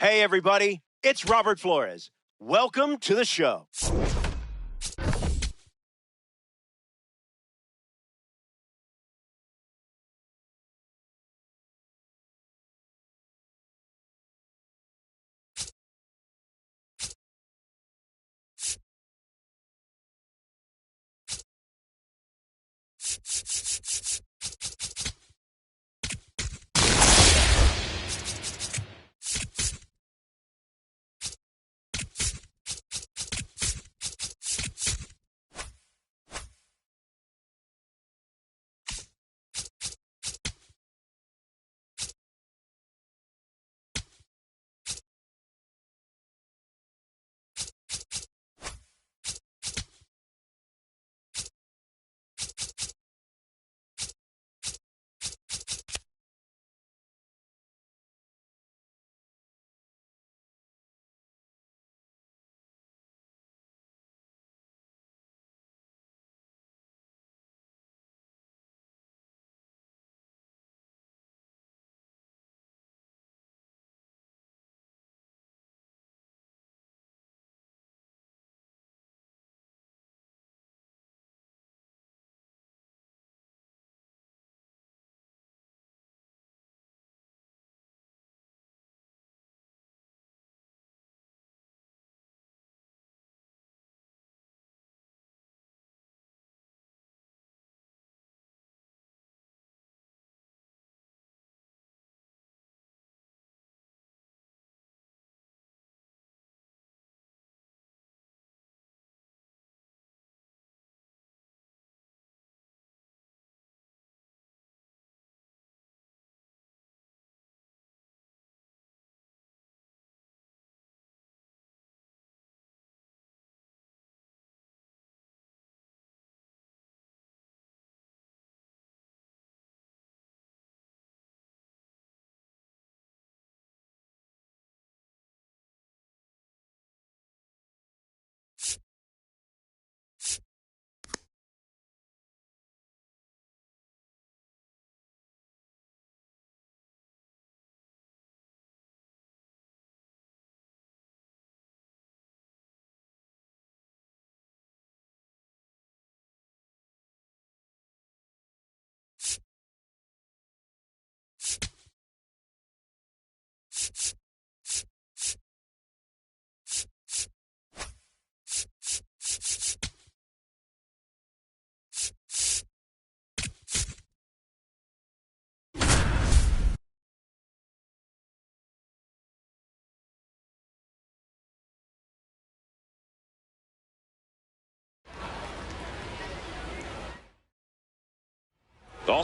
Hey, everybody, it's Robert Flores. Welcome to the show.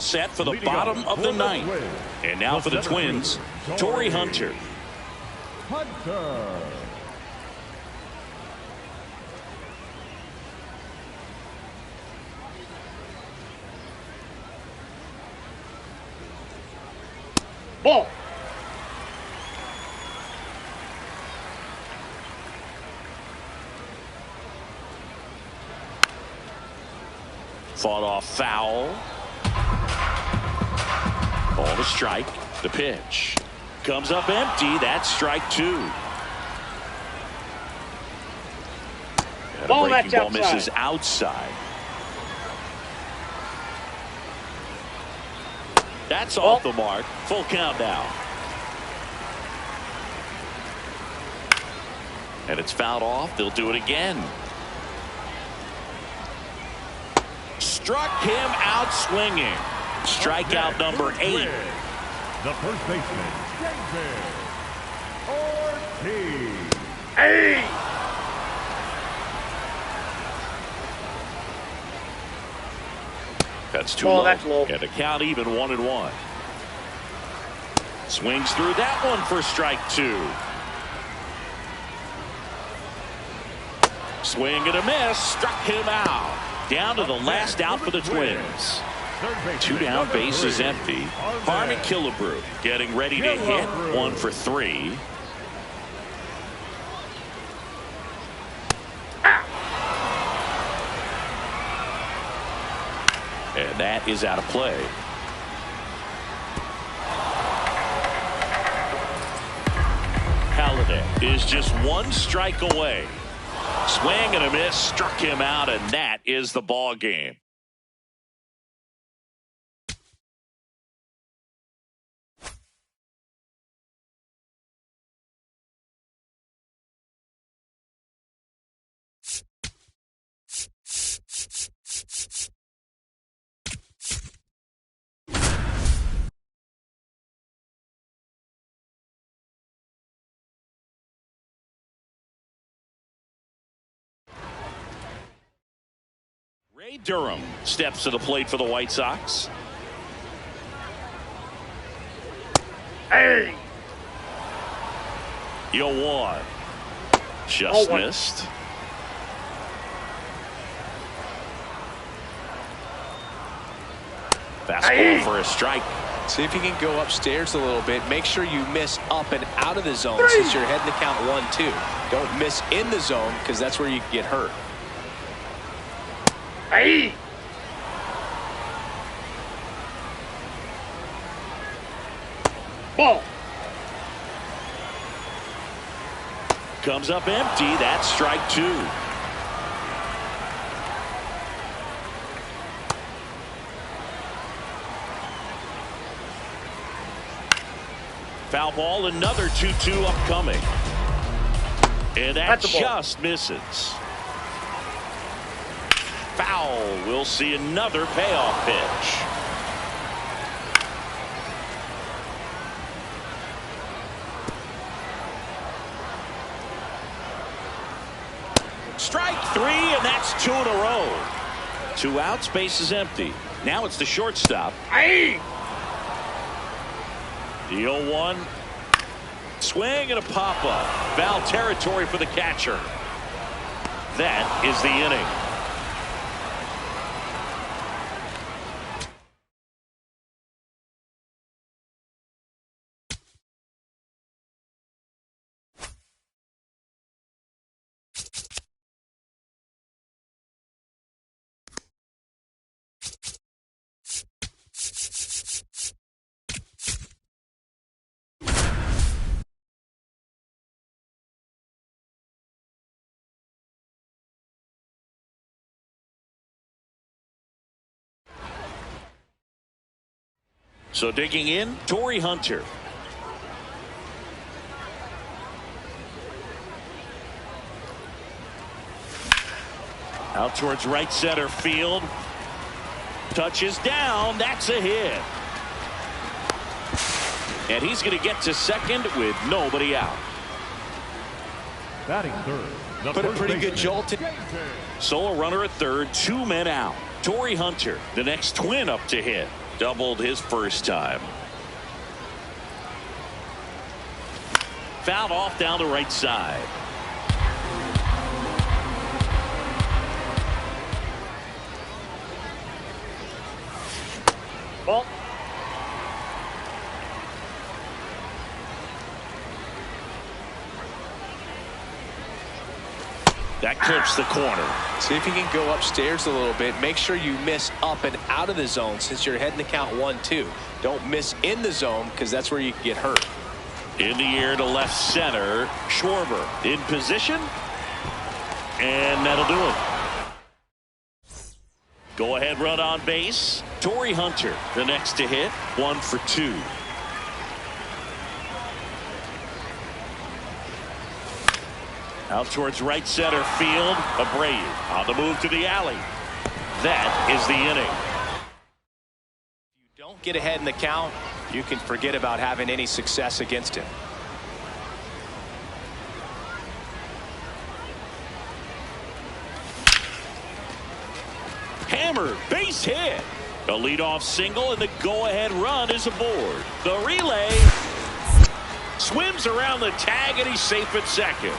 All set for the bottom of the ninth. And now for the Twins, Torrey Hunter. Ball. Fought off foul. Ball to strike. The pitch comes up empty. That's strike two. And Ball, a breaking that's ball misses outside. That's off the mark. Full count now. And it's fouled off. They'll do it again. Struck him out swinging. Strikeout number 8. The first baseman, David Ortiz. Hey! That's too Oh, low. that's low. And a count even 1-1. Swings through that one for strike 2. Swing and a miss. Struck him out. Down to the last out for the Twins. 2 down, base is empty. Harmon Killebrew getting ready to hit. 1 for 3. And that is out of play. over there is just one strike away. Swing and a miss, struck him out, and that is the ball game. Ray Durham steps to the plate for the White Sox. Hey! 0-1. Just 0-1. missed. Fastball for a strike. See if you can go upstairs a little bit. Make sure you miss up and out of the zone since you're heading to count 1-2. Don't miss in the zone because that's where you can get hurt. Hey! Ball. Comes up empty. That's strike 2. Foul ball, another 2-2 upcoming. And that just misses. Foul. We'll see another payoff pitch. Strike 3, and that's 2 in a row. 2 outs, base is empty. Now it's the shortstop. Hey! The 0-1. Swing and a pop-up. Foul territory for the catcher. That is the inning. So digging in, Torrey Hunter. Out towards right center field. Touches down. That's a hit. And he's going to get to second with nobody out. Batting third. Put a pretty good jolt in. Solo runner at third, 2 men out. Torrey Hunter, the next twin up to hit. Doubled his first time. Fouled off down the right side. Ball. That clips the corner. See if you can go upstairs a little bit. Make sure you miss up and out of the zone since you're heading to count 1-2. Don't miss in the zone because that's where you can get hurt. In the air to left center. Schwarber in position. And that'll do it. Go ahead run on base. Torrey Hunter, the next to hit. 1 for 2. Out towards right center field. Abreu on the move to the alley. That is the inning. If you don't get ahead in the count, you can forget about having any success against him. Hammered, base hit. A leadoff single, and the go-ahead run is aboard. The relay swims around the tag, and he's safe at second.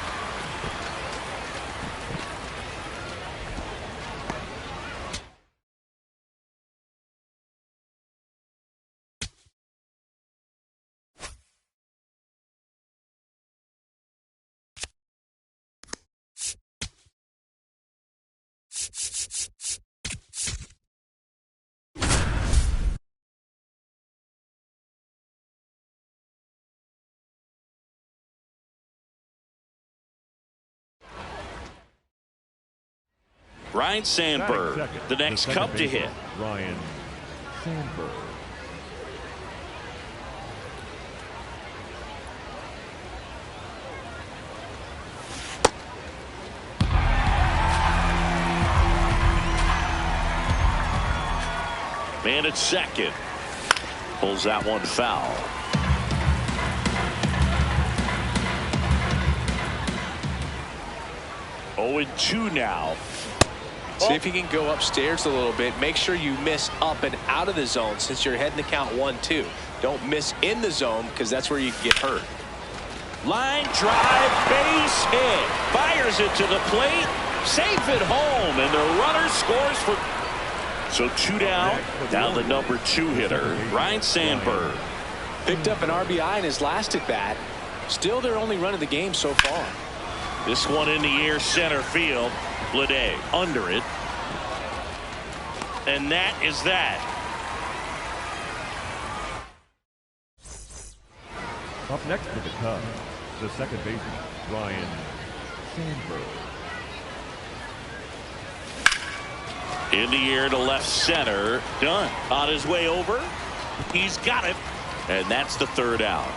Ryan Sandberg, the next Cub to hit. Ryan Sandberg. Man at second. Pulls that one foul. Oh, and 2 now. See if you can go upstairs a little bit. Make sure you miss up and out of the zone since you're heading to count 1-2. Don't miss in the zone because that's where you can get hurt. Line drive, base hit. Fires it to the plate. Safe at home, and the runner scores for. So 2 down. Now the number 2 hitter, Ryan Sandberg. Picked up an RBI in his last at bat. Still their only run of the game so far. This one in the air, center field. Mlb under it. And that is that. Up next for the Cubs, the second baseman, Ryan Sandberg. In the air to left center. Done. On his way over. He's got it. And that's the 3rd out.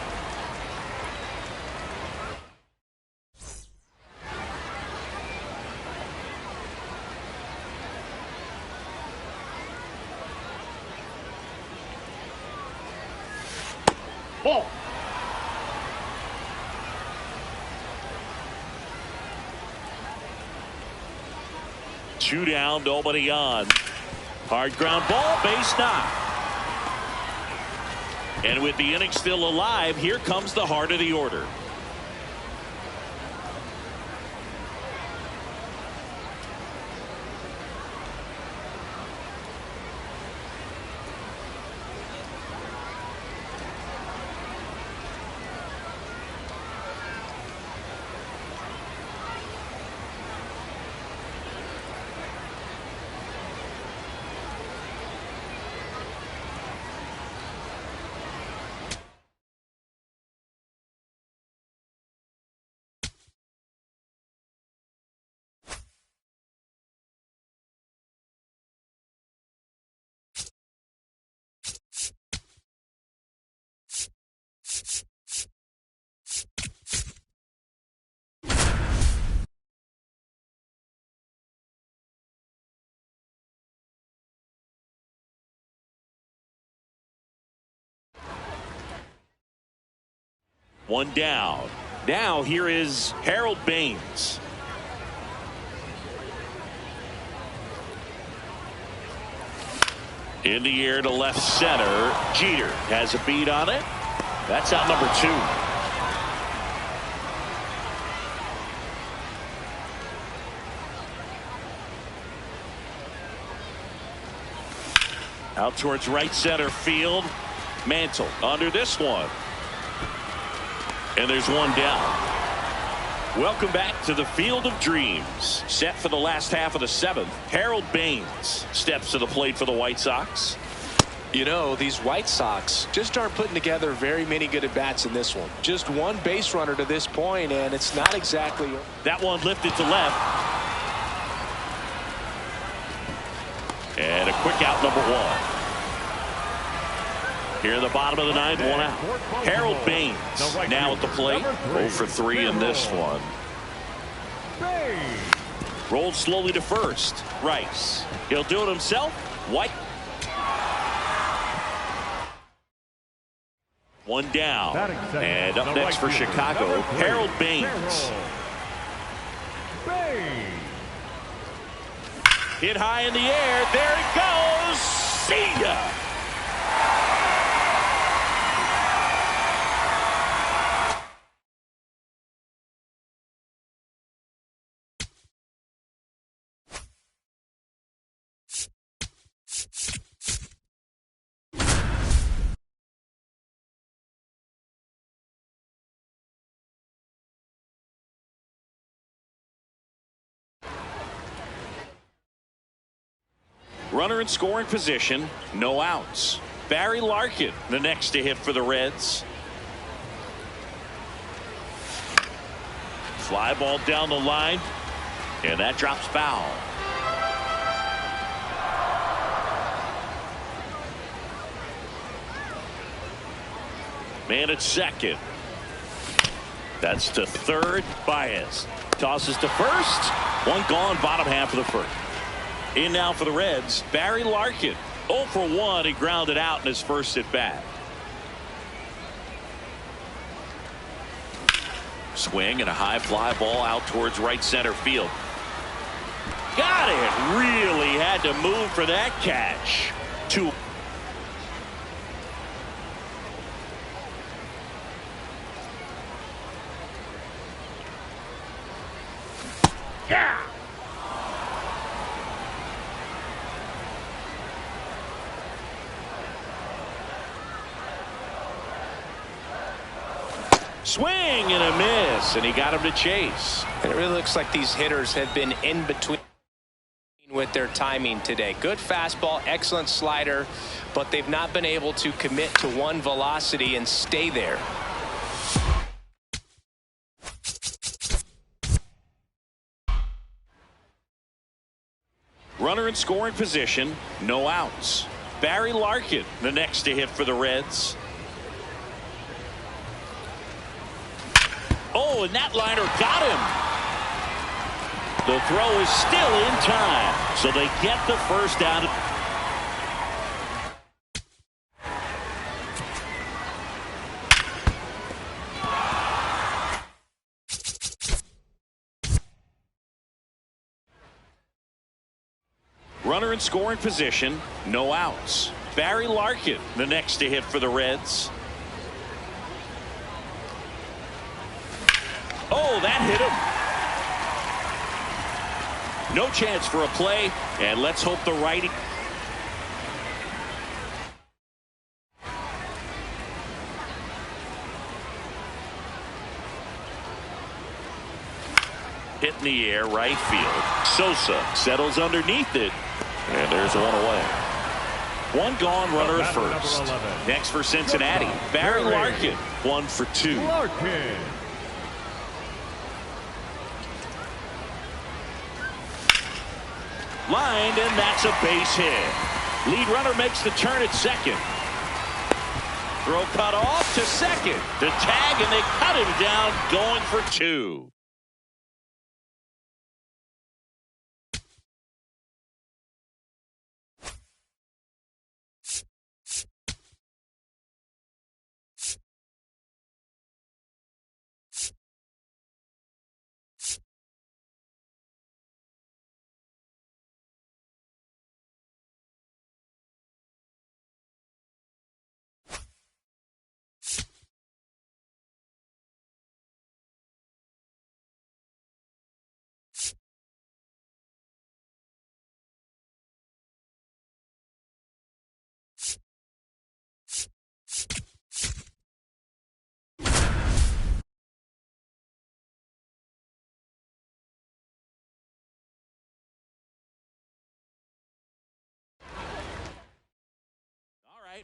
Ball. Two down, nobody on. Hard ground ball, base knock. And with the inning still alive, here comes the heart of the order. One down. Now here is Harold Baines. In the air to left center. Jeter has a beat on it. That's out number 2. Out towards right center field. Mantle under this one. And there's one down. Welcome back to the Field of Dreams. Set for the last half of the 7th. Harold Baines steps to the plate for the White Sox. You know, these White Sox just aren't putting together very many good at-bats in this one. Just one base runner to this point, and it's not exactly. That one lifted to left. And a quick out, number 1. Here in the bottom of the 9th, 1 out. Harold Baines now at the plate. 0 for 3 in this one. Rolled slowly to first. Rice. He'll do it himself. White. One down. And up next for Chicago, Harold Baines. Hit high in the air. There it goes. See ya. Runner in scoring position, no outs. Barry Larkin, the next to hit for the Reds. Fly ball down the line, and that drops foul. Man at second. That's to third. Baez tosses to first. One gone, bottom half of the first. In now for the Reds, Barry Larkin. 0 for 1. He grounded out in his first at bat. Swing and a high fly ball out towards right center field. Got it. Really had to move for that catch. Two. Yeah. Swing and a miss, and he got him to chase. And it really looks like these hitters have been in between with their timing today. Good fastball, excellent slider, but they've not been able to commit to one velocity and stay there. Runner in scoring position, no outs. Barry Larkin, the next to hit for the Reds. Oh, and that liner got him. The throw is still in time, so they get the first out. Runner in scoring position, no outs. Barry Larkin, the next to hit for the Reds. Oh, that hit him. No chance for a play, and let's hope the righty. Hit in the air, right field. Sosa settles underneath it, and there's one away. One gone, runner at first. Next for Cincinnati, Barry Larkin, 1 for 2. Larkin. Lined, and that's a base hit. Lead runner makes the turn at second. Throw cut off to second. The tag, and they cut him down, going for 2.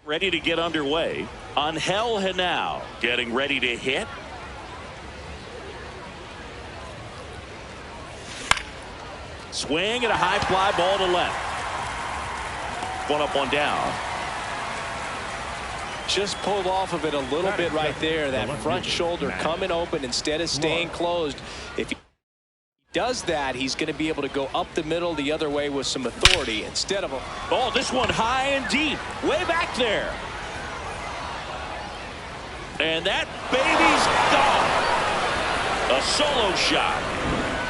Ready to get underway. Angel Henao getting ready to hit. Swing and a high fly ball to left. One up, one down. Just pulled off of it a little bit right there. That front shoulder coming open instead of staying closed. If he does that, he's going to be able to go up the middle the other way with some authority instead of a. Oh, this one high and deep, way back there. And that baby's gone. A solo shot.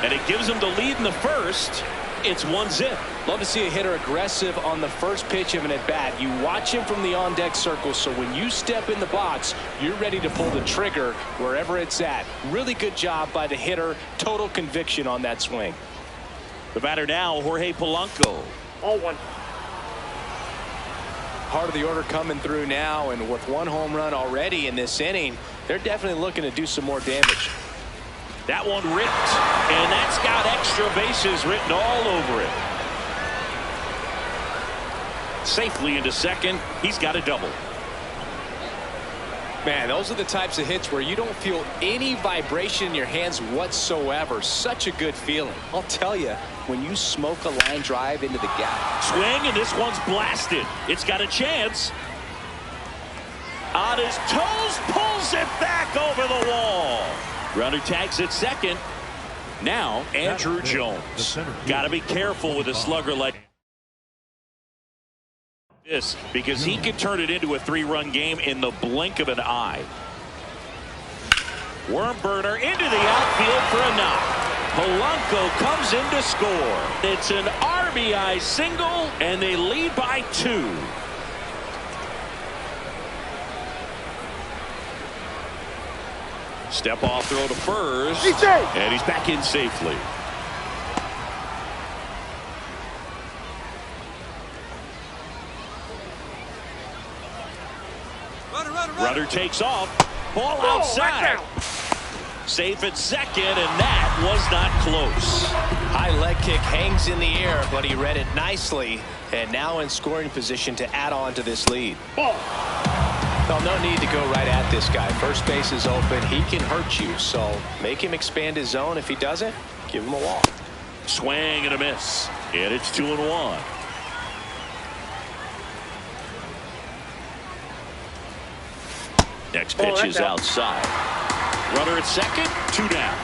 And it gives him the lead in the first. It's 1-0. Love to see a hitter aggressive on the first pitch of an at-bat. You watch him from the on-deck circle, so when you step in the box, you're ready to pull the trigger wherever it's at. Really good job by the hitter. Total conviction on that swing. The batter now, Jorge Polanco. 0-1. Part of the order coming through now, and with one home run already in this inning, they're definitely looking to do some more damage. That one ripped, and that's got extra bases written all over it. Safely into second. He's got a double. Man, those are the types of hits where you don't feel any vibration in your hands whatsoever. Such a good feeling. I'll tell you, when you smoke a line drive into the gap. Swing, and this one's blasted. It's got a chance. On his toes, pulls it back over the wall. Runner tags at second. Now, Andrew Jones. Got to be careful with a slugger like this because he could turn it into a 3-run game in the blink of an eye. Worm burner into the outfield for a knock. Polanco comes in to score. It's an RBI single, and they lead by 2. Step off throw to first, and he's back in safely. Runner takes off. Ball outside. Safe at second, and that was not close. High leg kick hangs in the air, but he read it nicely, and now in scoring position to add on to this lead. Well, no need to go right at this guy. First base is open. He can hurt you, so make him expand his zone. If he doesn't, give him a walk. Swing and a miss, and it's 2-1. Next pitch is outside. Runner at second, 2 down.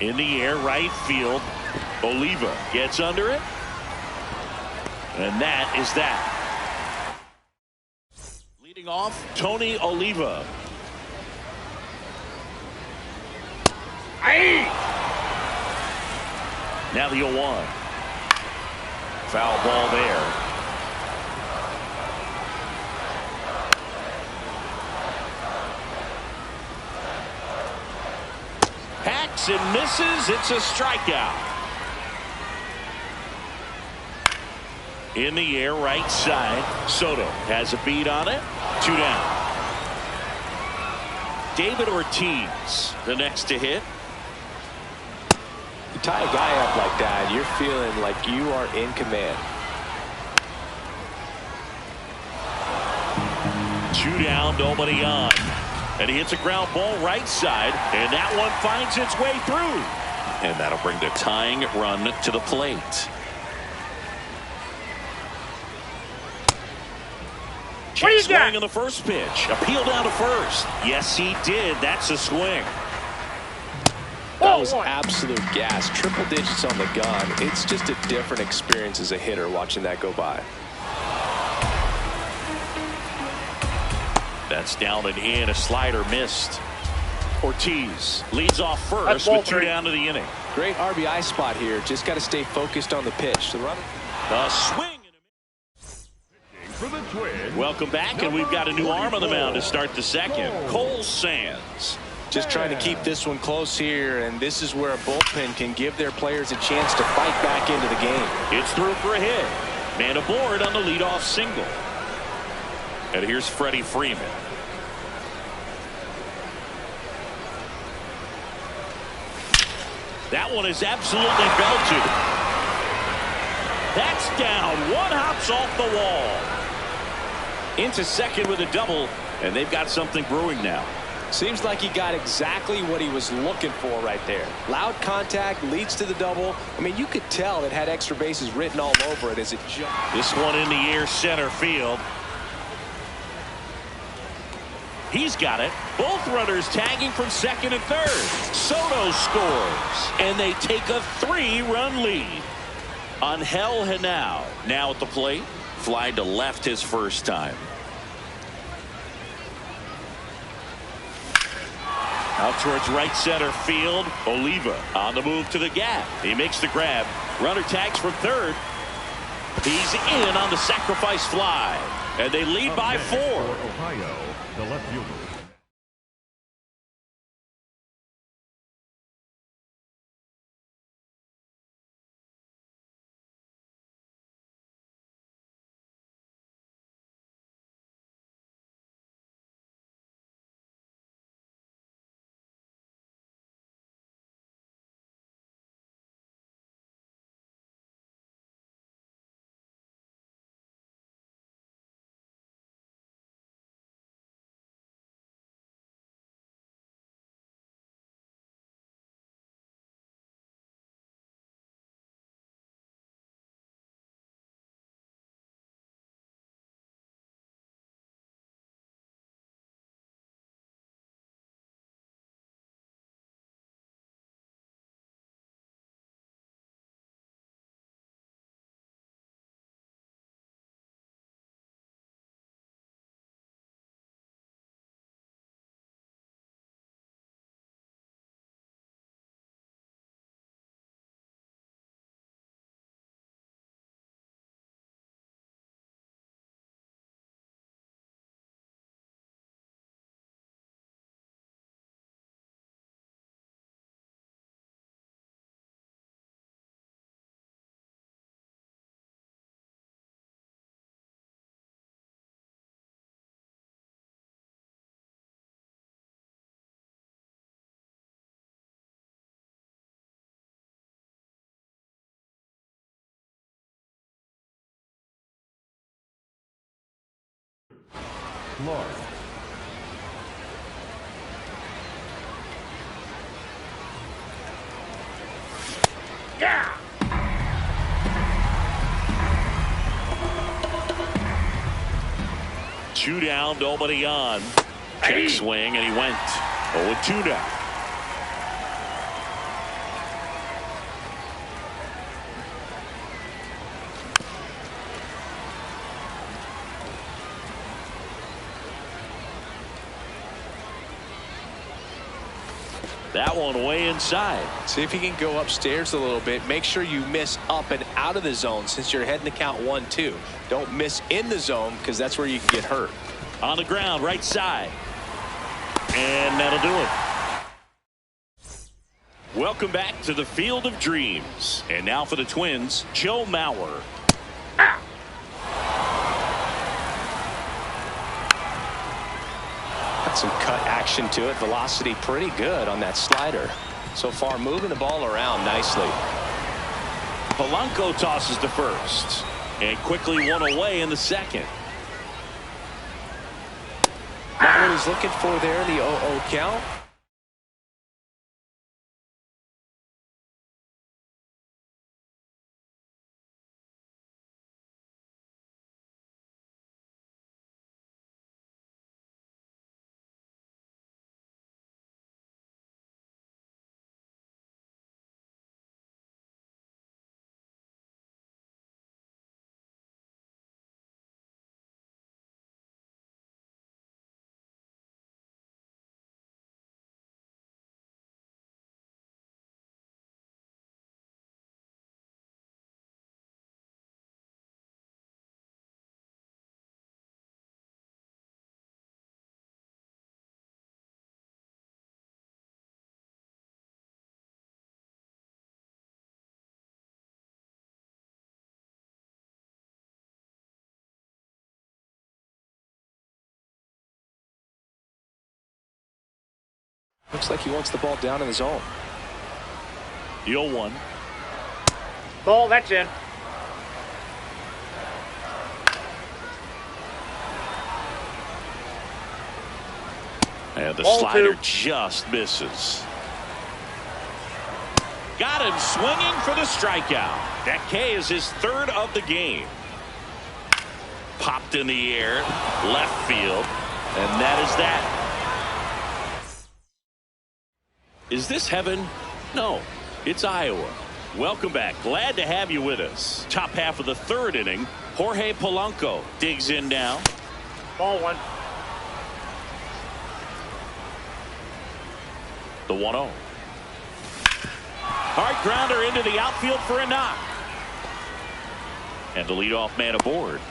In the air, right field. Oliva gets under it. And that is that. Off Tony Oliva. Now the 0-1. Foul ball there. Hacks and misses. It's a strikeout. In the air, right side. Soto has a beat on it. 2 down. David Ortiz, the next to hit. You tie a guy up like that, you're feeling like you are in command. 2 down, nobody on. And he hits a ground ball right side, and that one finds its way through. And that'll bring the tying run to the plate. Check swing on the first pitch. Appeal down to first. Yes, he did. That's a swing. That was absolute gas. Triple digits on the gun. It's just a different experience as a hitter watching that go by. That's down and in. A slider missed. Ortiz leads off first with 2 down to the inning. Great RBI spot here. Just got to stay focused on the pitch. The runner. A swing. For the Twins. Welcome back, and we've got a new arm on the mound to start the second. Cole Sands. Just trying to keep this one close here, and this is where a bullpen can give their players a chance to fight back into the game. It's through for a hit. Man aboard on the leadoff single. And here's Freddie Freeman. That one is absolutely belted. That's down. One hops off the wall. Into second with a double, and they've got something brewing now. Seems like he got exactly what he was looking for right there. Loud contact leads to the double. I mean, you could tell it had extra bases written all over it as it jumped. This one in the air, center field. He's got it. Both runners tagging from second and third. Soto scores, and they take a 3-run lead. Angel Henao now at the plate. Fly to left his first time. Out towards right center field. Oliva on the move to the gap. He makes the grab. Runner tags from third. He's in on the sacrifice fly. And they lead by 4. Ohio, the left fielder. Clark. Yeah! 2 down, nobody on. Check swing, and he went 0-2 now. That one way inside. See if you can go upstairs a little bit. Make sure you miss up and out of the zone since you're heading to count 1-2. Don't miss in the zone because that's where you can get hurt. On the ground, right side. And that'll do it. Welcome back to the Field of Dreams. And now for the Twins, Joe Mauer. Got some cut action to it. Velocity pretty good on that slider. So far moving the ball around nicely. Polanco tosses to first. And quickly one away in the second. Not what he's looking for there, the 0-0 count. Looks like he wants the ball down in the zone. The 0-1. Ball, that's in. And the Ball slider 2. just misses. Got him swinging for the strikeout. That K is his third of the game. Popped in the air, left field, and that is that. Is this heaven? No, it's Iowa. Welcome back. Glad to have you with us. Top half of the third inning. Jorge Polanco digs in now. Ball 1. The 1-0. Hard grounder into the outfield for a knock. And the leadoff man aboard.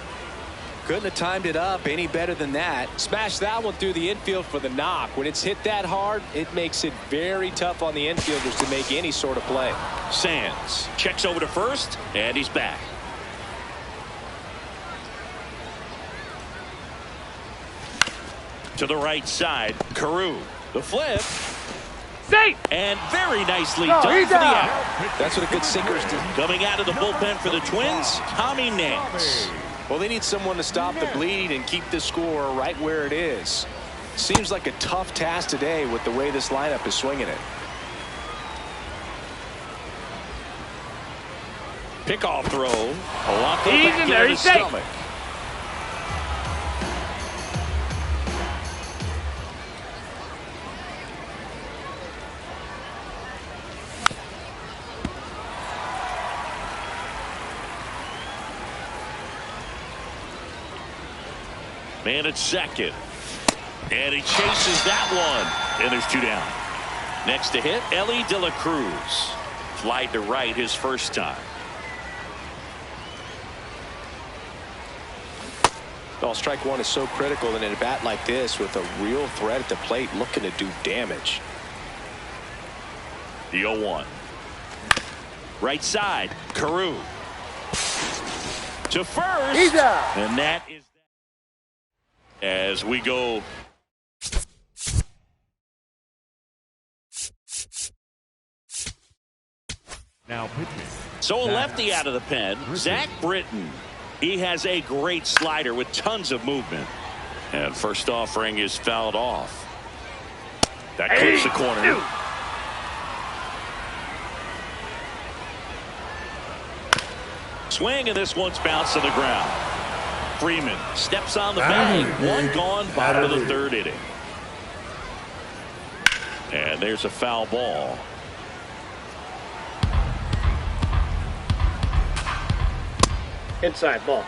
Couldn't have timed it up any better than that. Smashed that one through the infield for the knock. When it's hit that hard, it makes it very tough on the infielders to make any sort of play. Sands checks over to first, and he's back. To the right side, Carew. The flip. Safe! And very nicely No, done he's for the out. out. That's what a good sinker's do. Coming out of the bullpen for the Twins, Tommy Nance. Well, they need someone to stop the bleed and keep the score right where it is. Seems like a tough task today with the way this lineup is swinging it. Pickoff throw. Polanco He's back in there. into He's the safe. stomach. Man at second. And he chases that one. And there's 2 down. Next to hit, Ellie De La Cruz. Flied to right his first time. Well, strike one is so critical in a bat like this with a real threat at the plate looking to do damage. The 0-1. Right side, Carew. To first. He's out. And that is as we go. Now pitching. So a lefty out of the pen, Zach Britton. He has a great slider with tons of movement. And first offering is fouled off. That clips the corner. Swing, and this one's bounced to the ground. Freeman steps on the bag. One gone, bottom of the third inning. And there's a foul ball. Inside ball.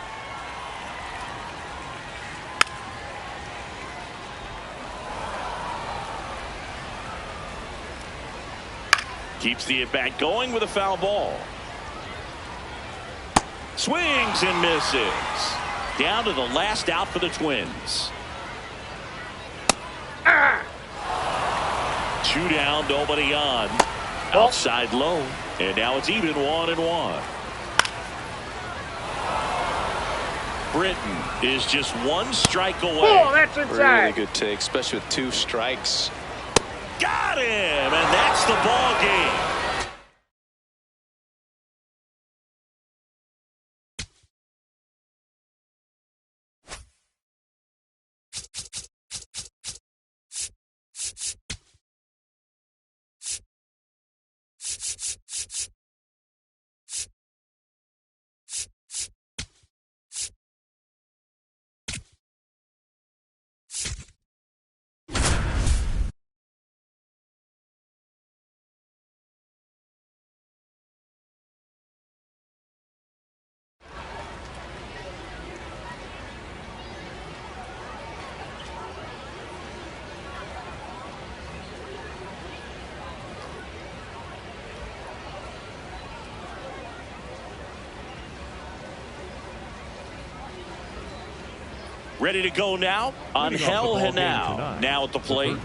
Keeps the at-bat going with a foul ball. Swings and misses. Down to the last out for the Twins. 2 down, nobody on. Outside low, and now it's even 1-1. Britton is just 1 strike away. Oh, that's inside. Really good take, especially with 2 strikes. Got him, and that's the ball game. Ready to go now on Hell and Now. Now at the plate.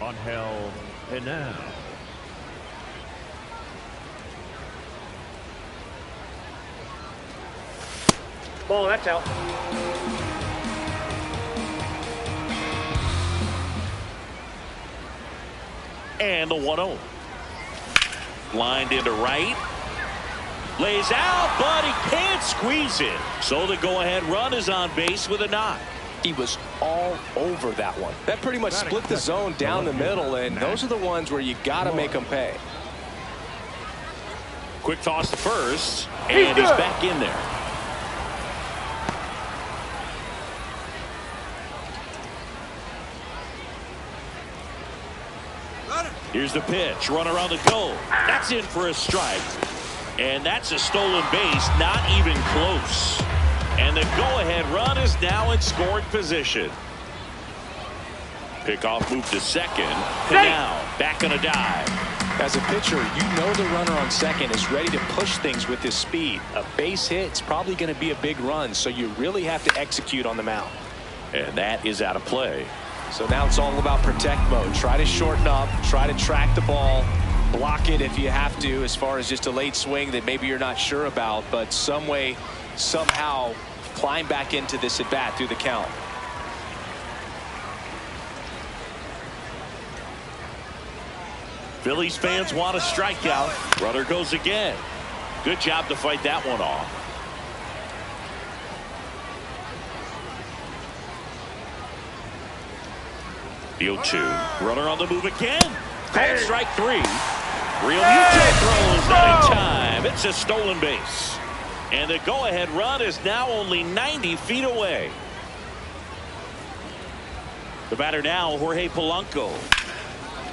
On Hell and Now. Ball, that's out. And the 1-0. Lined into right. Lays out, but he can't squeeze it. So the go-ahead run is on base with a knock. He was all over that one. That pretty much split the zone down the middle, and those are the ones where you got to make them pay. Quick toss to first, and he's back in there. Here's the pitch. Runner on the go. That's in for a strike. And that's a stolen base. Not even close. And the go-ahead run is now in scoring position. Pickoff move to second. And now back on a dive. As a pitcher, you know the runner on second is ready to push things with his speed. A base hit's probably going to be a big run, so you really have to execute on the mound. And that is out of play. So now it's all about protect mode. Try to shorten up, try to track the ball, block it if you have to, as far as just a late swing that maybe you're not sure about, but some way, somehow climb back into this at bat through the count. Phillies fans want a strikeout. Runner goes again. Good job to fight that one off. The 0-2. Runner on the move again. Called strike 3. Real Muto throws not in time. It's a stolen base. And the go-ahead run is now only 90 feet away. The batter now, Jorge Polanco.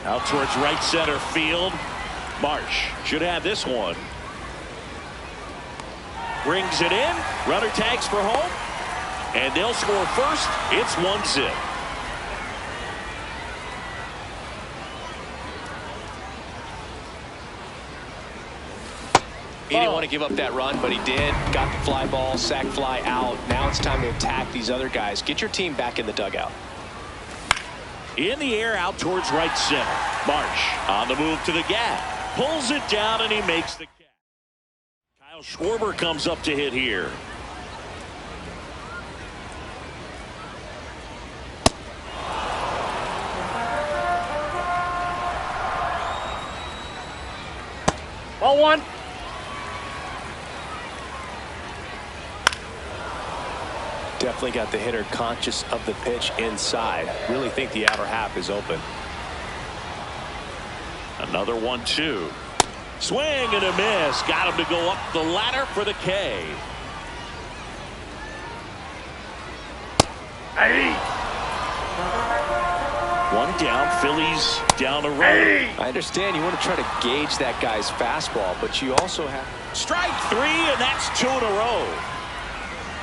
Out towards right center field. Marsh should have this one. Brings it in. Runner tags for home. And they'll score first. It's 1-0. He didn't want to give up that run, but he did. Got the fly ball, sac fly out. Now it's time to attack these other guys. Get your team back in the dugout. In the air out towards right center. Marsh on the move to the gap. Pulls it down and he makes the catch. Now Schwarber comes up to hit here. Ball one. Definitely got the hitter conscious of the pitch inside. Really think the outer half is open. Another 1-2. Swing and a miss. Got him to go up the ladder for the K. Hey. One down. Phillies down a road. Hey. I understand you want to try to gauge that guy's fastball, but you also have Strike 3, and that's 2 in a row.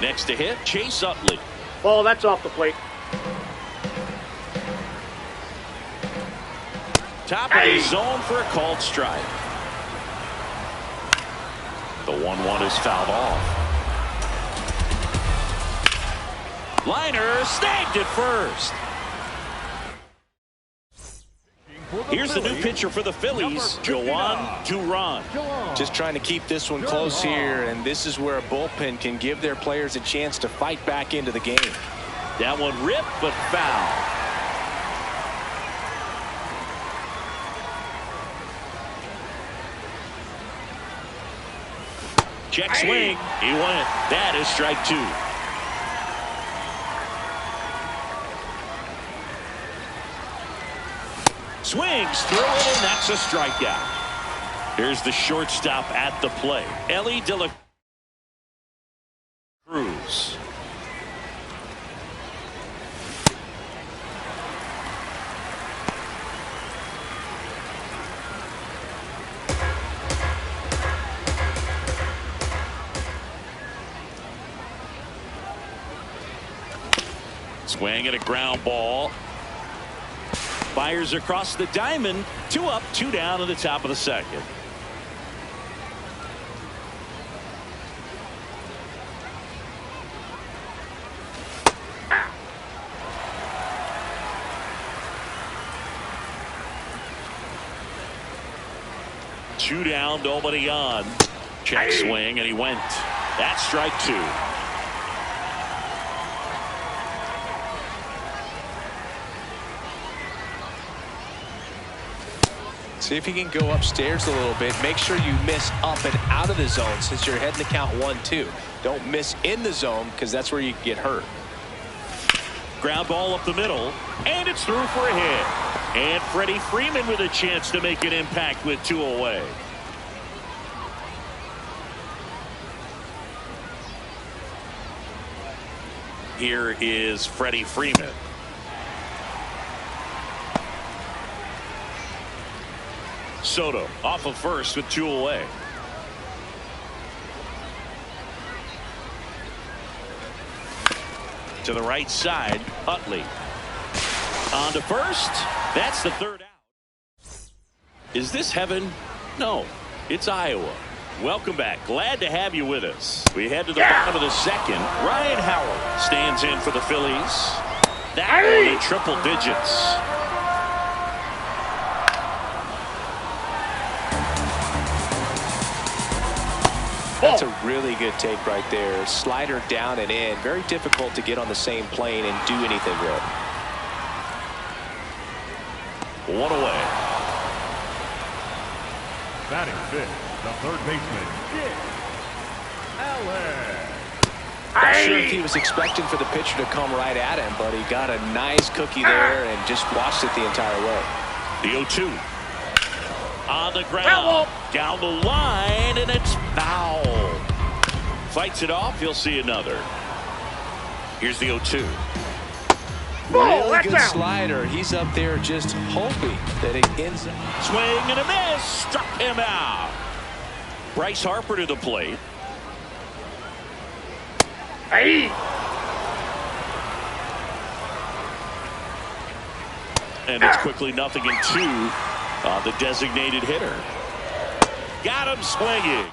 Next to hit, Chase Utley. Ball, that's off the plate. Top of the zone for a called strike. The 1-1 is fouled off. Liner snagged at first. Here's the new pitcher for the Phillies, Joan Duran. just trying to keep this one close here, and this is where a bullpen can give their players a chance to fight back into the game. That one ripped, but foul. Check swing. He went. That is strike 2. Swings through it, and that's a strikeout. Here's the shortstop at the plate, Ellie De La Cruz. Swing and a ground ball. Fires across the diamond. 2 up, 2 down in the top of the second. Two down, nobody on. Check swing, and he went. That's strike 2. See if he can go upstairs a little bit. Make sure you miss up and out of the zone since you're heading to count 1-2. Don't miss in the zone because that's where you get hurt. Ground ball up the middle, and it's through for a hit. And Freddie Freeman with a chance to make an impact with 2 away. Here is Freddie Freeman. Soto off of first with 2 away. To the right side, Utley. On to first. That's the 3rd out. Is this heaven? No, it's Iowa. Welcome back. Glad to have you with us. We head to the bottom of the second. Ryan Howard stands in for the Phillies. That one in triple digits. That's a really good take right there. Slider down and in. Very difficult to get on the same plane and do anything with. 1 away. Batting 5th, the third baseman, Jake Allen. Not sure if he was expecting for the pitcher to come right at him, but he got a nice cookie there and just watched it the entire way. The 0-2. On the ground. Down the line, and it's foul. Fights it off. He'll see another. Here's the 0-2. Really good slider. He's up there just hoping that it ends up. Swing and a miss. Struck him out. Bryce Harper to the plate. And it's quickly 0-2 on the designated hitter. Got him swinging.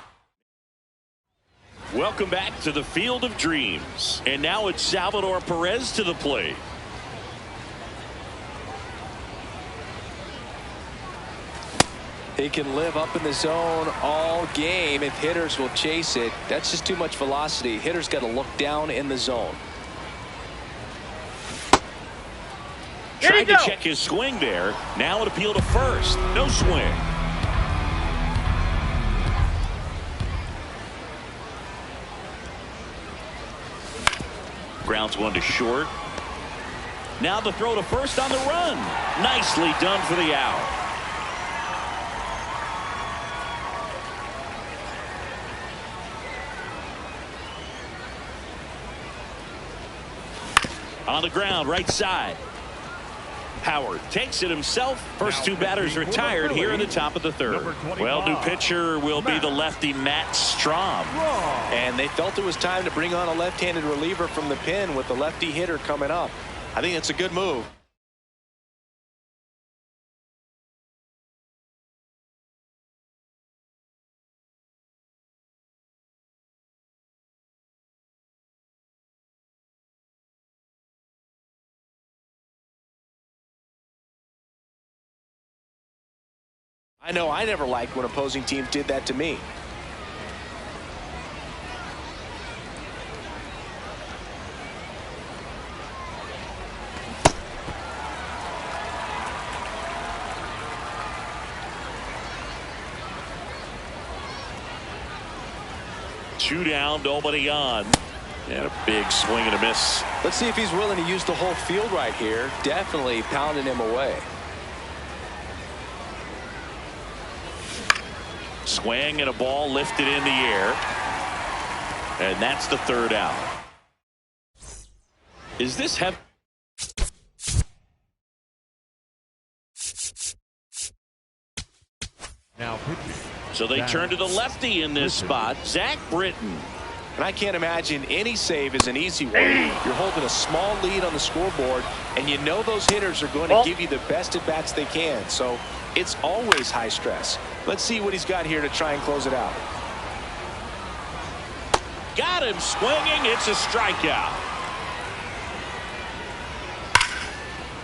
Welcome back to the Field of Dreams. And now it's Salvador Perez to the plate. He can live up in the zone all game if hitters will chase it. That's just too much velocity. Hitters got to look down in the zone. Tried to check his swing there. Now it appeal to first. No swing. Grounds one to short. Now the throw to first on the run. Nicely done for the out. On the ground, right side. Howard takes it himself. First two batters retired here in the top of the third. Well, new pitcher will be the lefty Matt Strom. And they felt it was time to bring on a left-handed reliever from the pen with the lefty hitter coming up. I think it's a good move. I know I never liked when opposing teams did that to me. Two down, nobody on. And a big swing and a miss. Let's see if he's willing to use the whole field right here. Definitely pounding him away. Swing and a ball lifted in the air. And that's the third out. Is this heavy? Now pitching. So they turn to the lefty in this spot, Zach Britton. And I can't imagine any save is an easy one. You're holding a small lead on the scoreboard, and you know those hitters are going to give you the best at bats they can. So it's always high stress. Let's see what he's got here to try and close it out. Got him swinging. It's a strikeout.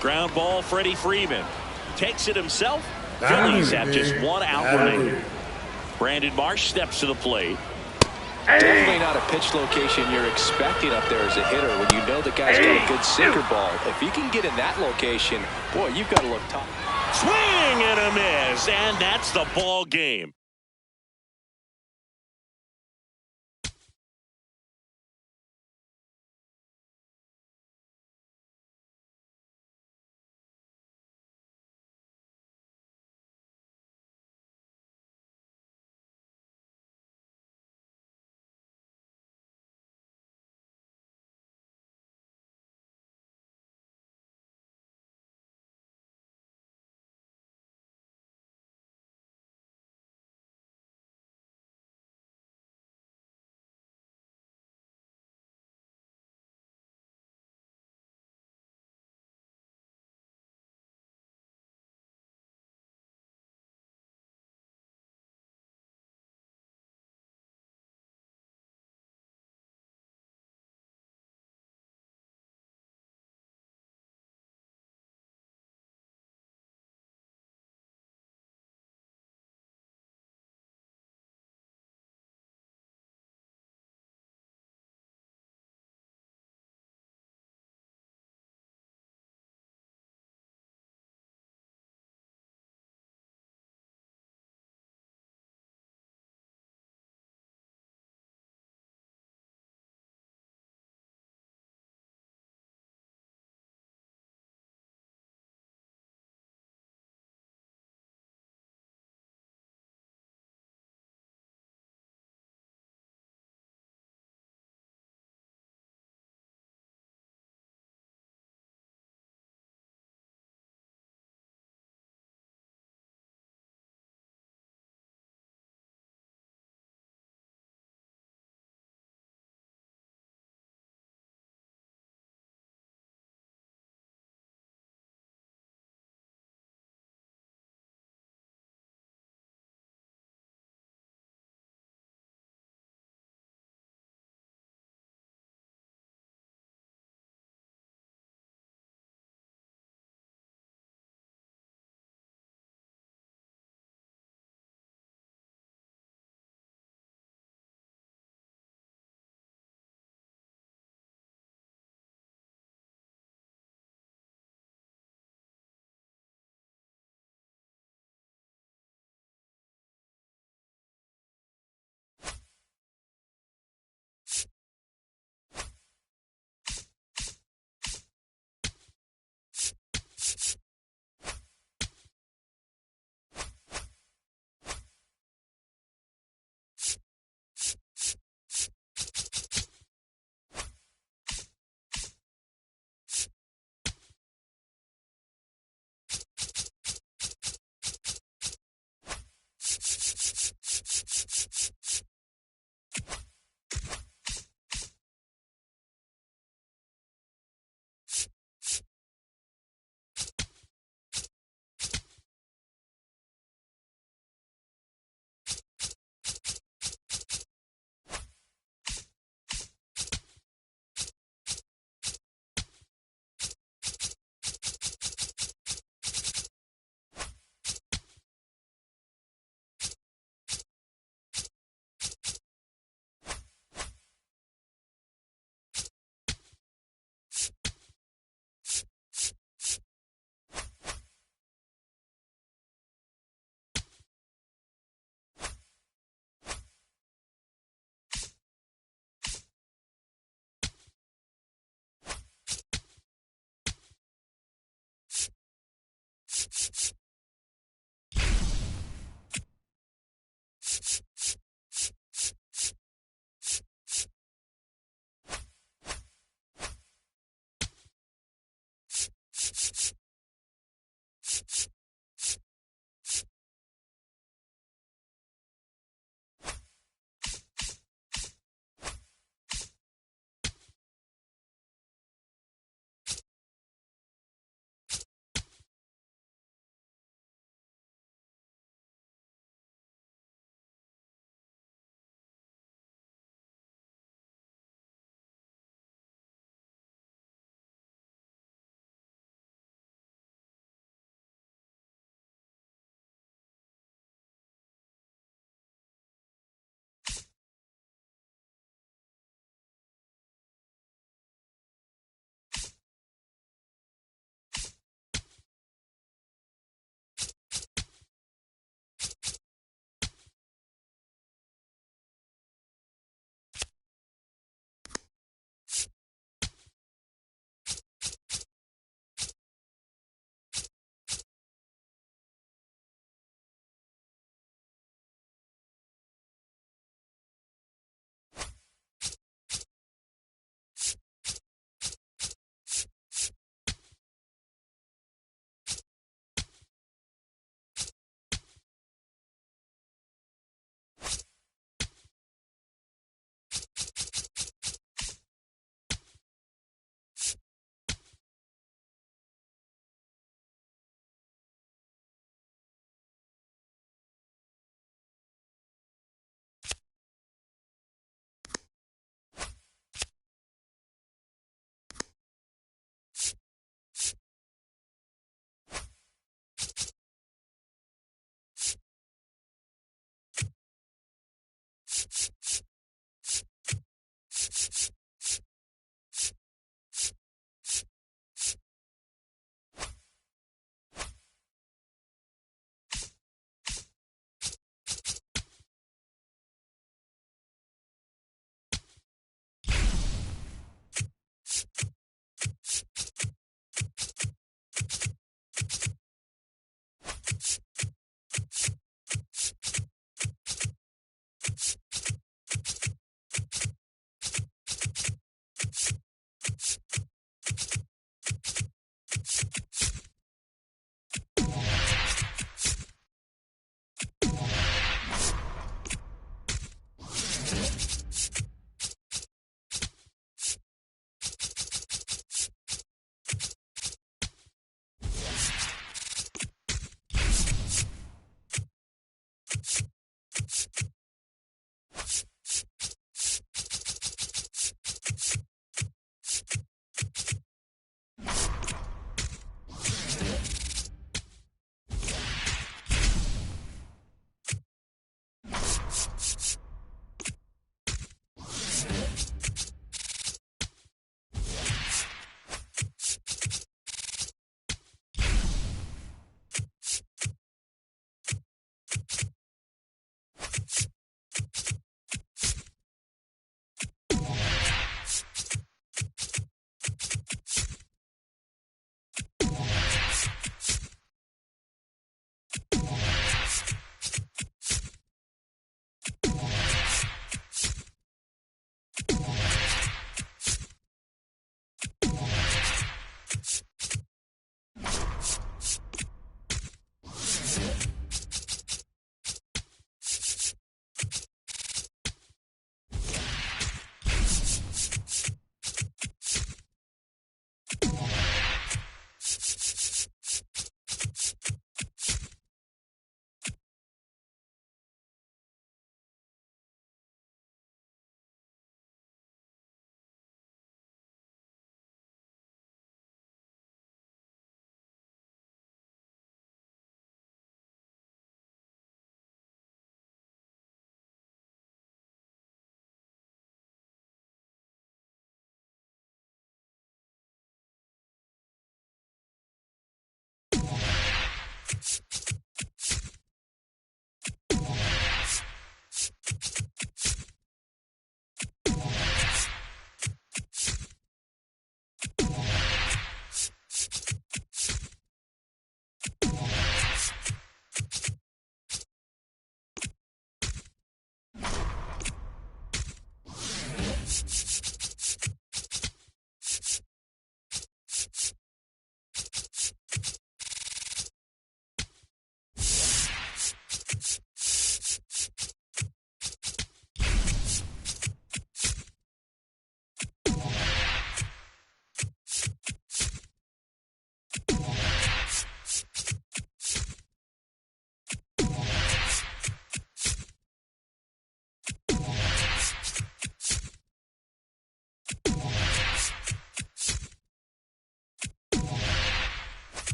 Ground ball, Freddie Freeman takes it himself. Phillies have just one out remaining. Brandon Marsh steps to the plate. Definitely not a pitch location you're expecting up there as a hitter when you know the guy's got a good sinker ball. If you can get in that location, boy, you've got to look top. Swing and a miss, and that's the ball game.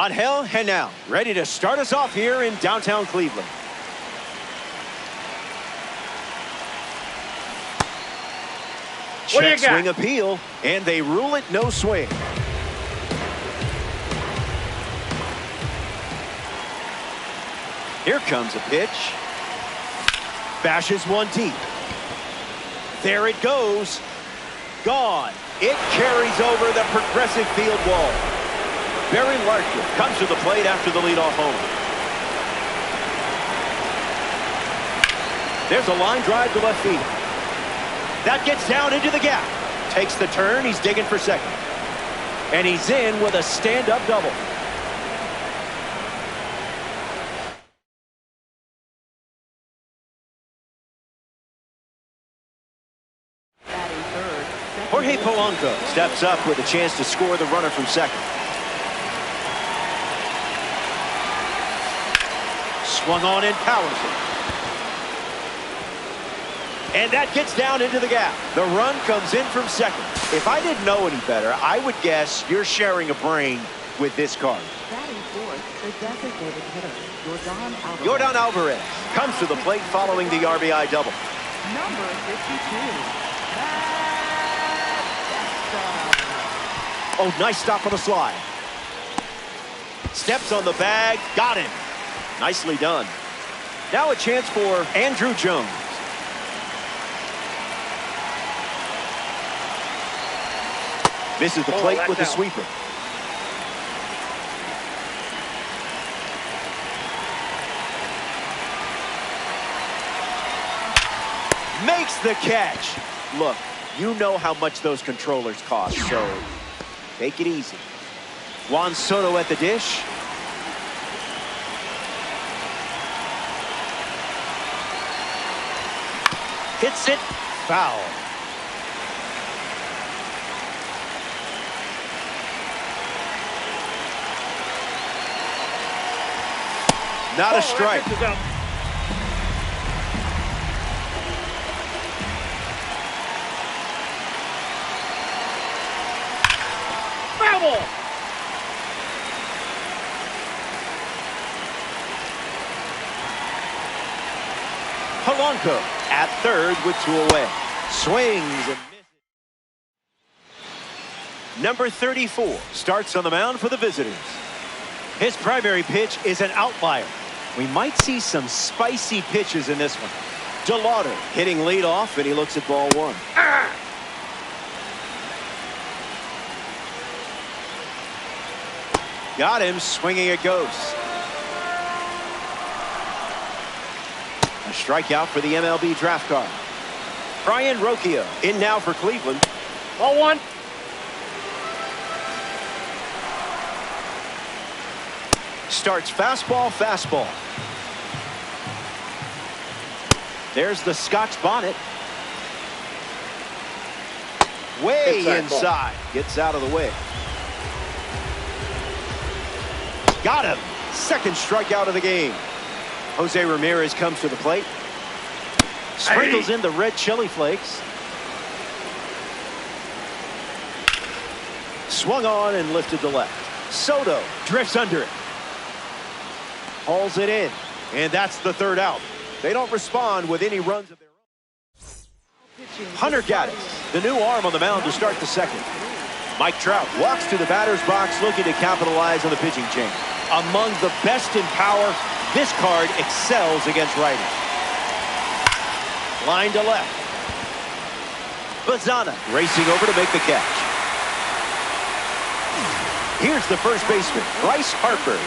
Angel Henao, ready to start us off here in downtown Cleveland. Check swing appeal, and they rule it no swing. Here comes a pitch. Bashes one deep. There it goes. Gone. It carries over the progressive field wall. Barry Larkin comes to the plate after the leadoff home. There's a line drive to left field. That gets down into the gap. Takes the turn. He's digging for second. And he's in with a stand-up double. Jorge Polanco steps up with a chance to score the runner from second. Swung on and powers it. And that gets down into the gap. The run comes in from second. If I didn't know any better, I would guess you're sharing a brain with this card. Batting fourth, the designated hitter, Yordan Alvarez comes to the plate following the RBI double. Number 52. Oh, nice stop on the slide. Steps on the bag. Got him. Nicely done. Now a chance for Andrew Jones. Misses the plate with a sweeper. Makes the catch. Look, you know how much those controllers cost, so take it easy. Juan Soto at the dish. Hits it. Foul. Not a strike. Polanco at third with two away. Swings and misses. Number 34 starts on the mound for the visitors. His primary pitch is an outlier. We might see some spicy pitches in this one. DeLauder hitting leadoff, and he looks at ball one. Got him, swinging it goes. A strikeout for the MLB draft card. Brian Rocchio in now for Cleveland. Ball one. Starts fastball, fastball. There's the Scotch bonnet. Way inside. Gets out of the way. Got him. Second strikeout of the game. Jose Ramirez comes to the plate. Sprinkles in the red chili flakes. Swung on and lifted to left. Soto drifts under it. Hauls it in. And that's the third out. They don't respond with any runs of their own. Hunter Gaddis, the new arm on the mound to start the second. Mike Trout walks to the batter's box looking to capitalize on the pitching change. Among the best in power, this card excels against righties. Line to left. Bazana racing over to make the catch. Here's the first baseman, Bryce Harper.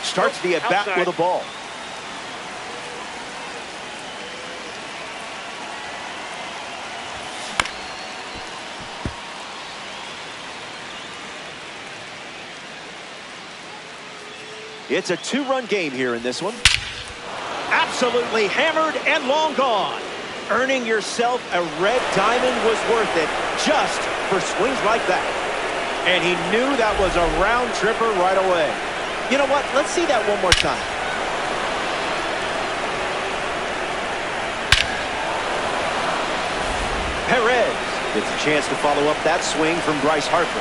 Starts the at-bat with a ball. It's a two-run game here in this one. Absolutely hammered and long gone. Earning yourself a red diamond was worth it just for swings like that. And he knew that was a round tripper right away. You know what? Let's see that one more time. Perez gets a chance to follow up that swing from Bryce Harper.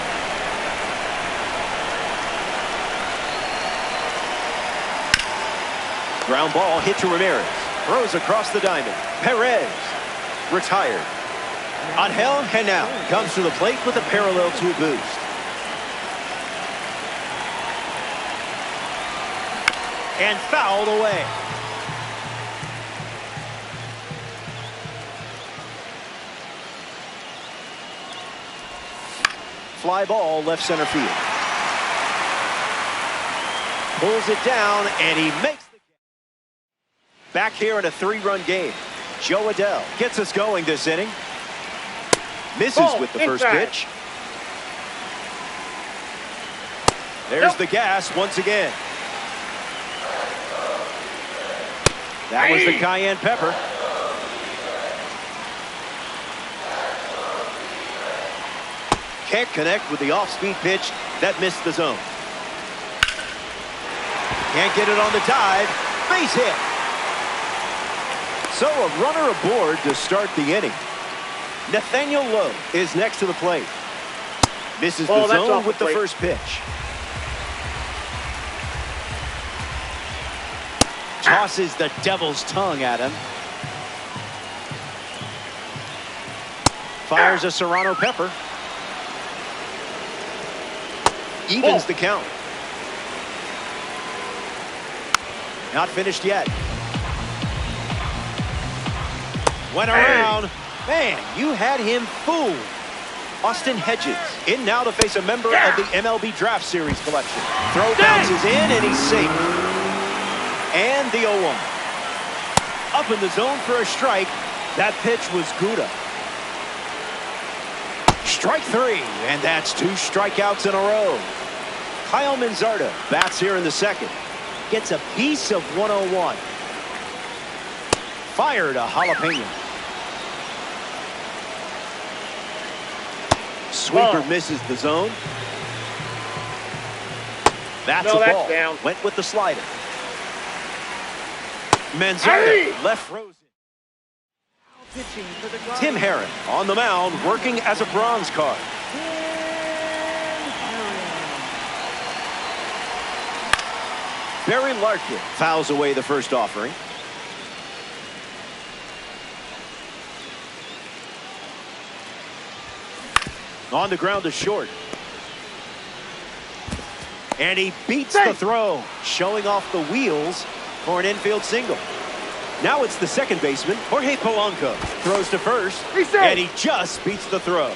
Ground ball hit to Ramirez. Throws across the diamond. Perez retired. Angel Henao comes to the plate with a parallel to a boost. And fouled away. Fly ball left center field. Pulls it down and he makes the catch. Back here in a 3-run game. Joe Adell gets us going this inning. Misses with the first pitch. There's the gas once again. That was the cayenne pepper. Can't connect with the off-speed pitch that missed the zone. Can't get it on the dive. Base hit. So a runner aboard to start the inning. Nathaniel Lowe is next to the plate. Misses the zone with the first pitch. Tosses the devil's tongue at him. Fires a serrano pepper. Evens the count. Not finished yet. Went around. Man, you had him fooled. Austin Hedges in now to face a member of the MLB Draft Series collection. Throw bounces in and he's safe. And the 0-1. Up in the zone for a strike. That pitch was Gouda. Strike 3, and that's 2 strikeouts in a row. Kyle Manzardo bats here in the second. Gets a piece of 101. Fired a jalapeno. Sweeper misses the zone. That's a ball. Down. Went with the slider. Manzardo left frozen. Tim Herron on the mound working as a bronze card. Barry Larkin fouls away the first offering. On the ground to short. And he beats the throw, showing off the wheels for an infield single. Now it's the second baseman, Jorge Polanco. Throws to first, and he just beats the throw.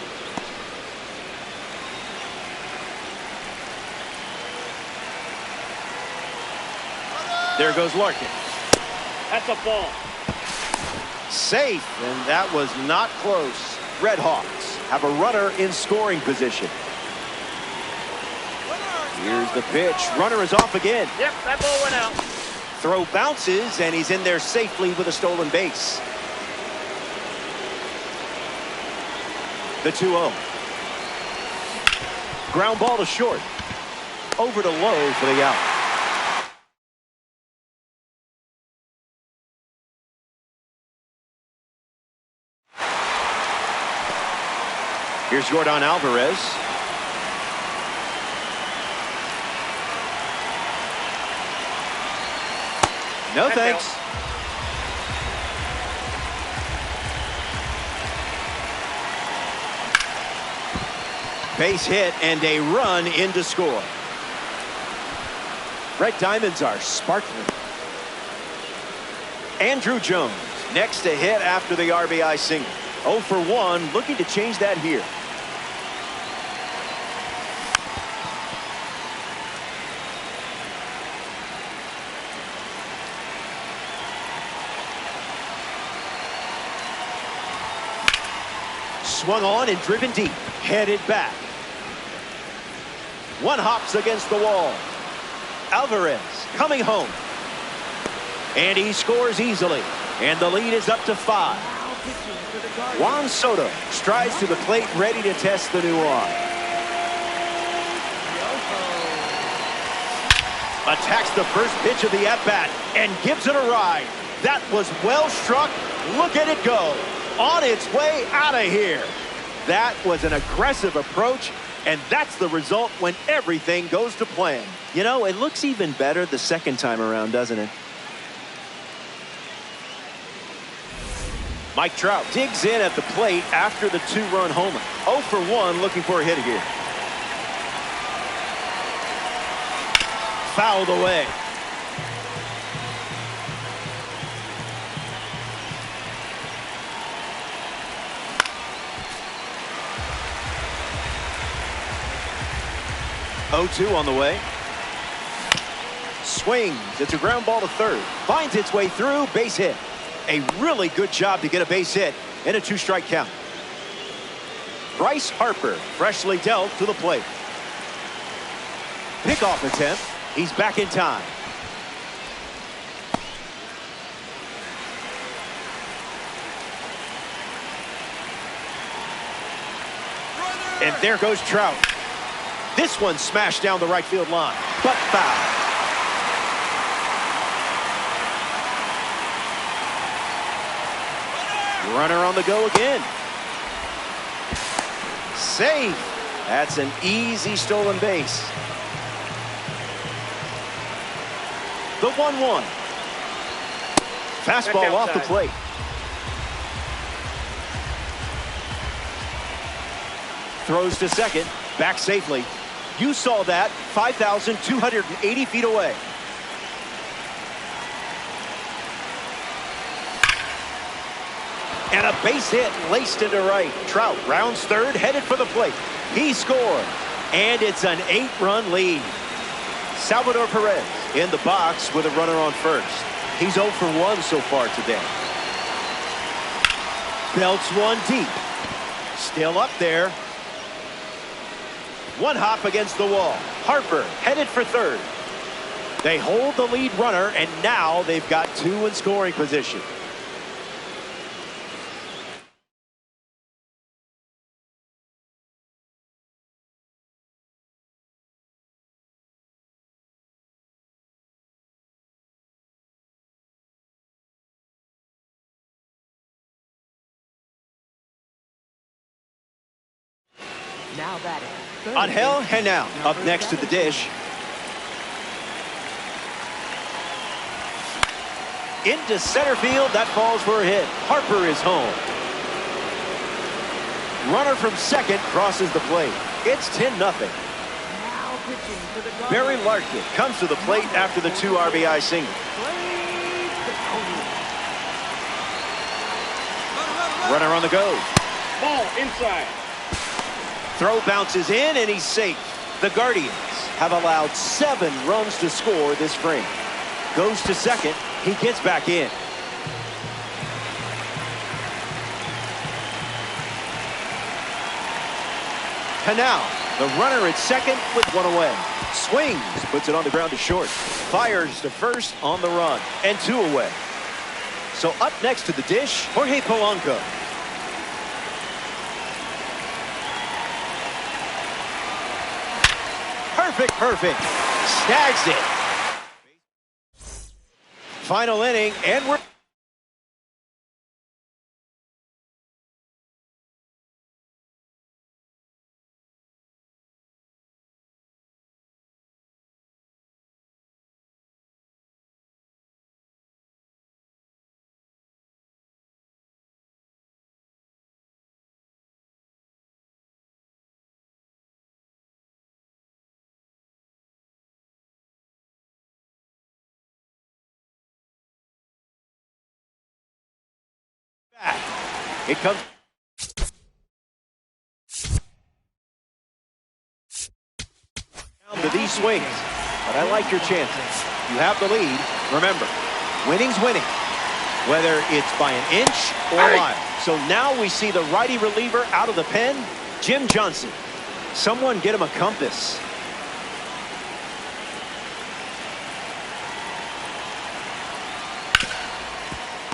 There goes Larkin. That's a ball. Safe, and that was not close. Red Hawks have a runner in scoring position. Here's the pitch. Runner is off again. Yep, that ball went out. Throw bounces, and he's in there safely with a stolen base. The 2-0. Ground ball to short. Over to Lowe for the out. Here's Yordan Alvarez. No thanks. Base hit and a run in to score. Red Diamonds are sparkling. Andrew Jones next to hit after the RBI single. 0 for 1, looking to change that here. Swung on and driven deep. Headed back. One hops against the wall. Alvarez coming home. And he scores easily. And the lead is up to 5. Juan Soto strides to the plate, ready to test the new arm. Attacks the first pitch of the at-bat and gives it a ride. That was well struck. Look at it go. on its way out of here. That was an aggressive approach, and that's the result when everything goes to plan. You know, it looks even better the second time around, doesn't it? Mike Trout digs in at the plate after the two-run homer. 0 for 1, looking for a hit here. Fouled away. Oh-2 on the way. Swings. It's a ground ball to third. Finds its way through. Base hit. A really good job to get a base hit in a two-strike count. Bryce Harper freshly dealt to the plate. Pickoff attempt. He's back in time. And there goes Trout. This one smashed down the right field line, but foul. Runner on the go again. Safe. That's an easy stolen base. The 1-1. Fastball off the plate. Throws to second. Back safely. You saw that 5,280 feet away. And a base hit laced into right. Trout rounds third, headed for the plate. He scored. And it's an 8-run lead. Salvador Perez in the box with a runner on first. He's 0 for 1 so far today. Belts one deep. Still up there. One hop against the wall. Harper headed for third. They hold the lead runner, and now they've got two in scoring position. Now batting. Angel Henao up next to the dish. Into center field. That falls for a hit. Harper is home. Runner from second crosses the plate. It's 10-0. Now pitching for the Barry Larkin comes to the plate after the 2 RBI single. Runner on the go. Ball inside. Throw bounces in, and he's safe. The Guardians have allowed 7 runs to score this frame. Goes to second. He gets back in. Henao, the runner at second with one away. Swings, puts it on the ground to short. Fires to first on the run, and 2 away. So up next to the dish, Jorge Polanco. Perfect. Snags it. Final inning, and we're... It comes down to these swings, but I like your chances. You have the lead. Remember, winning's winning, whether it's by an inch or a mile. So now we see the righty reliever out of the pen, Jim Johnson. Someone get him a compass.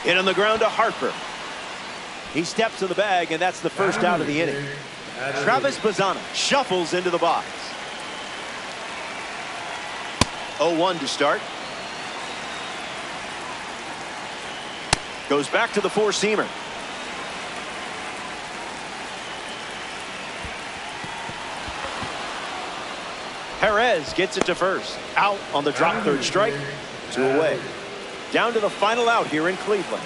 Hit on the ground to Harper. He steps to the bag, and that's the first out of the inning. Travis Bazzana shuffles into the box. 0-1 to start. Goes back to the four-seamer. Perez gets it to first. Out on the drop third strike. 2 away. Down to the final out here in Cleveland.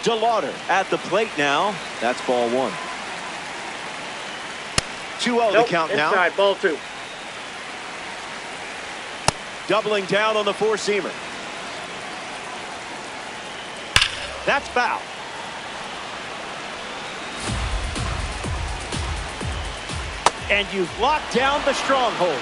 DeLauder at the plate now. That's ball 1. 2-0 the count now. Inside, ball 2. Doubling down on the four-seamer. That's foul. And you've locked down the stronghold.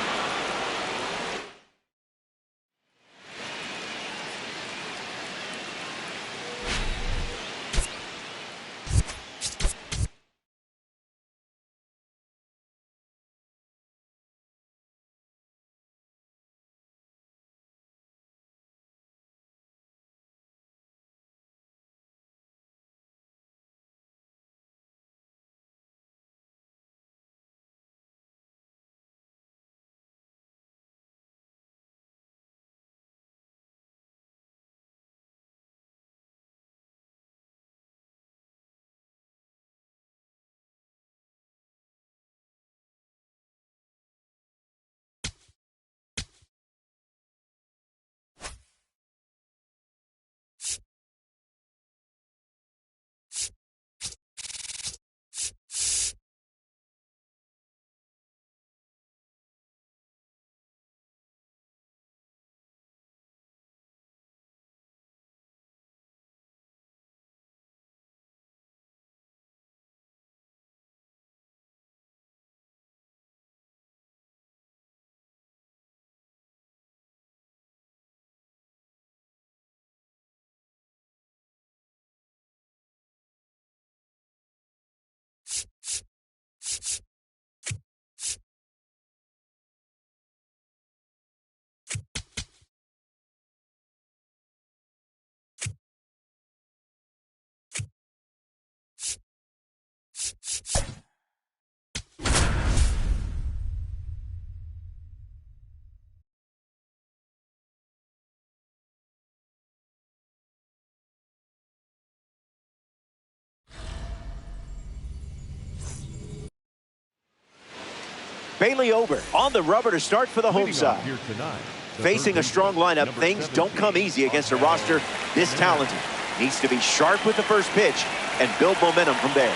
Bailey Ober on the rubber to start for the home side. Here tonight, Facing a strong lineup, things don't come easy against a roster this talented. Needs to be sharp with the first pitch and build momentum from there.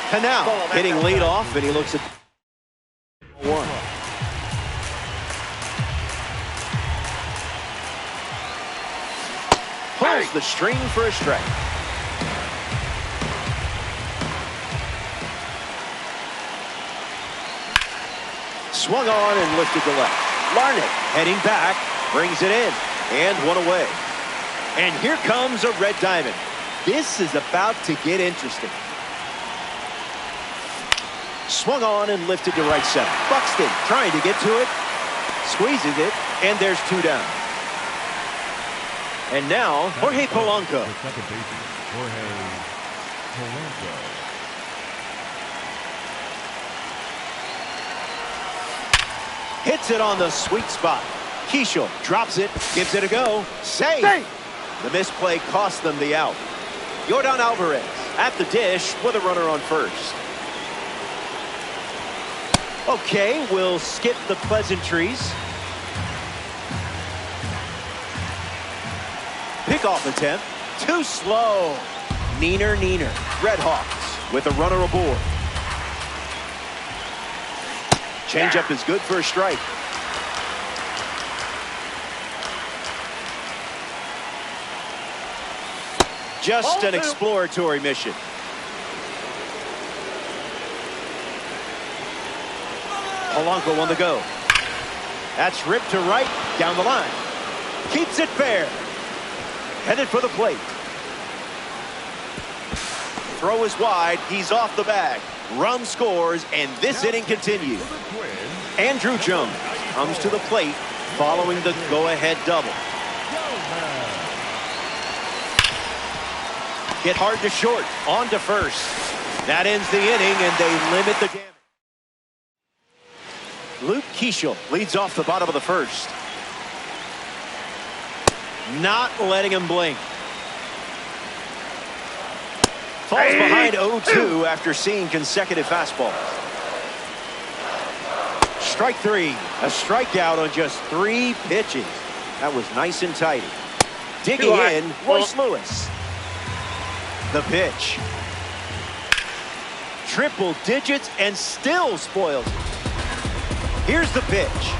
Canal hitting lead off, and he looks at 1. Pulls the string for a strike. Swung on and lifted to left. Larnett heading back, brings it in, and 1 away. And here comes a red diamond. This is about to get interesting. Swung on and lifted to right center. Buxton trying to get to it, squeezes it, and there's 2 down. And now, Jorge Polanco. The second baseman, Jorge Polanco. Hits it on the sweet spot. Keishel drops it, gives it a go. Save! The misplay cost them the out. Yordan Alvarez at the dish with a runner on first. Okay, we'll skip the pleasantries. Pickoff attempt. Too slow. Neener. Red Hawks with a runner aboard. Changeup is good for a strike. Just an exploratory mission. Polanco on the go. That's ripped to right, down the line. Keeps it fair. Headed for the plate. Throw is wide. He's off the bag. Run scores, and this inning continues. Andrew Jones comes to the plate following the go-ahead double. Hit hard to short, on to first. That ends the inning, and they limit the damage. Luke Keishel leads off the bottom of the first. Not letting him blink. Falls behind 0-2 after seeing consecutive fastballs. Strike three. A strikeout on just 3 pitches. That was nice and tidy. Digging in, Royce Lewis. The pitch. Triple digits and still spoils it. Here's the pitch.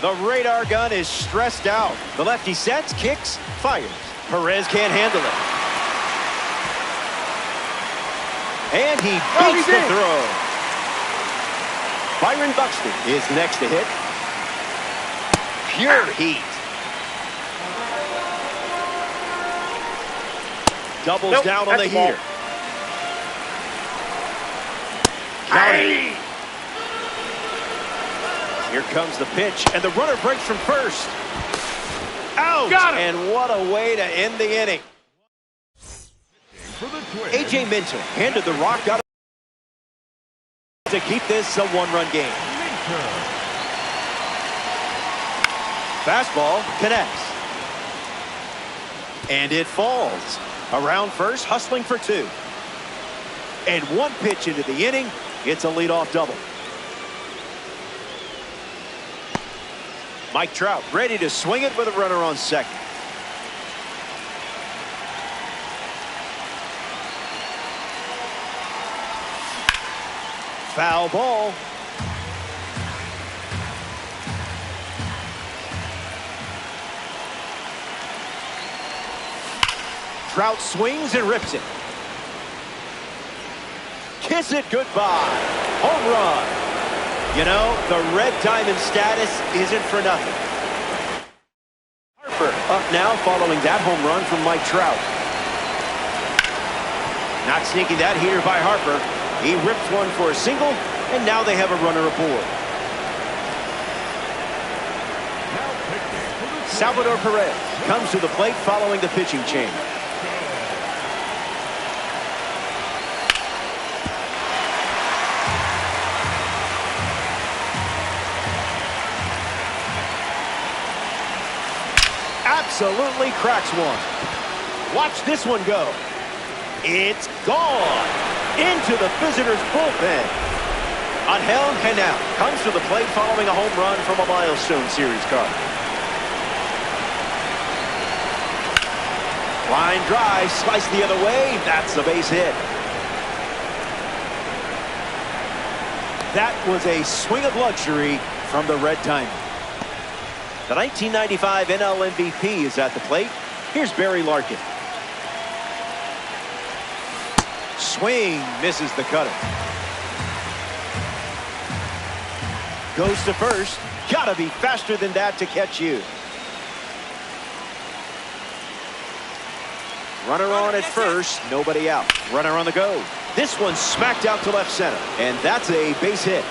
The radar gun is stressed out. The lefty sets, kicks, fires. Perez can't handle it. And he beats the throw. Byron Buxton is next to hit. Pure heat. Doubles down on the heater. Counting. Here comes the pitch, and the runner breaks from first. Out! And what a way to end the inning. A.J. Minter handed the rock out to keep this a 1-run game. Fastball connects. And it falls. Around first, hustling for 2. And 1 pitch into the inning, it's a leadoff double. Mike Trout ready to swing it with a runner on second. Foul ball. Trout swings and rips it. Kiss it goodbye. Home run. You know, the red diamond status isn't for nothing. Harper up now following that home run from Mike Trout. Not sneaking that heater by Harper. He rips one for a single, and now they have a runner aboard. Salvador Perez comes to the plate following the pitching change. Absolutely cracks one. Watch this one go. It's gone into the visitor's bullpen. Angel Canal comes to the plate following a home run from a milestone series card. Line drive, sliced the other way. That's a base hit. That was a swing of luxury from the Red Diamond. The 1995 NL MVP is at the plate. Here's Barry Larkin. Swing, misses the cutter. Goes to first. Gotta be faster than that to catch you. Runner on at first, nobody out. Runner on the go. This one smacked out to left center, and that's a base hit.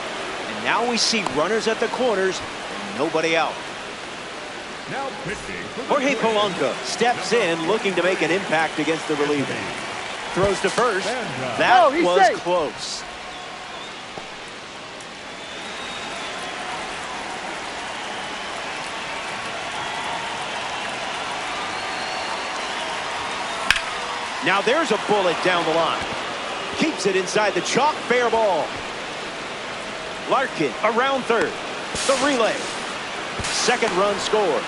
And now we see runners at the corners, and nobody out. Now pitching. Jorge Polanco steps in looking to make an impact against the reliever. Throws to first. That was close. Now there's a bullet down the line. Keeps it inside the chalk, fair ball. Larkin around third. The relay. Second run scored.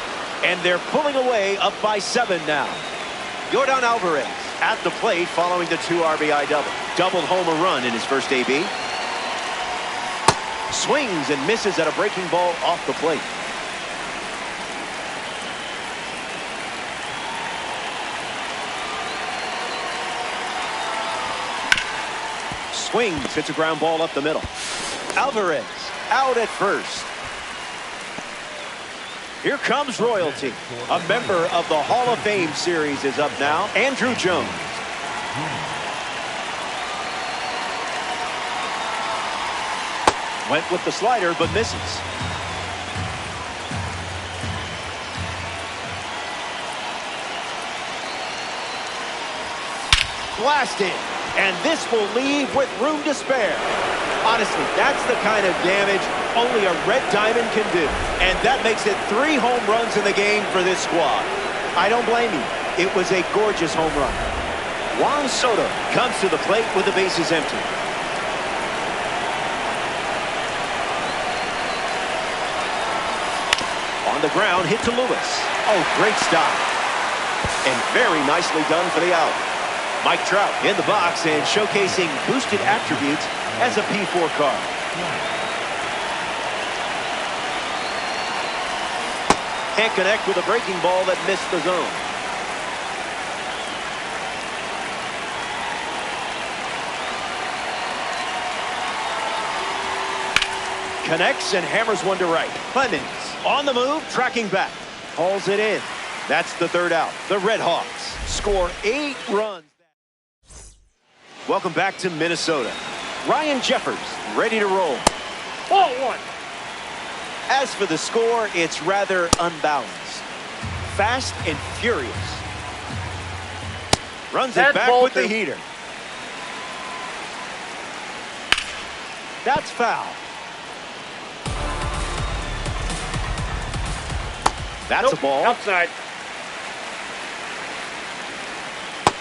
And they're pulling away up by 7 now. Yordan Alvarez at the plate following the 2 RBI double. Doubled home a run in his first AB. Swings and misses at a breaking ball off the plate. Swings, hits a ground ball up the middle. Alvarez out at first. Here comes royalty. A member of the Hall of Fame series is up now. Andrew Jones. Went with the slider, but misses. Blasted. And this will leave with room to spare. Honestly, that's the kind of damage only a red diamond can do. And that makes it 3 home runs in the game for this squad. I don't blame you. It was a gorgeous home run. Juan Soto comes to the plate with the bases empty. On the ground, hit to Lewis. Oh, great stop. And very nicely done for the out. Mike Trout in the box and showcasing boosted attributes as a P4 card. Can't connect with a breaking ball that missed the zone. Connects and hammers one to right. Clemens on the move, tracking back. Hauls it in. That's the third out. The Red Hawks score 8 runs. Welcome back to Minnesota. Ryan Jeffers ready to roll. Ball 1. As for the score, it's rather unbalanced. Fast and furious. Runs it back with the heater. That's foul. That's a ball. Outside.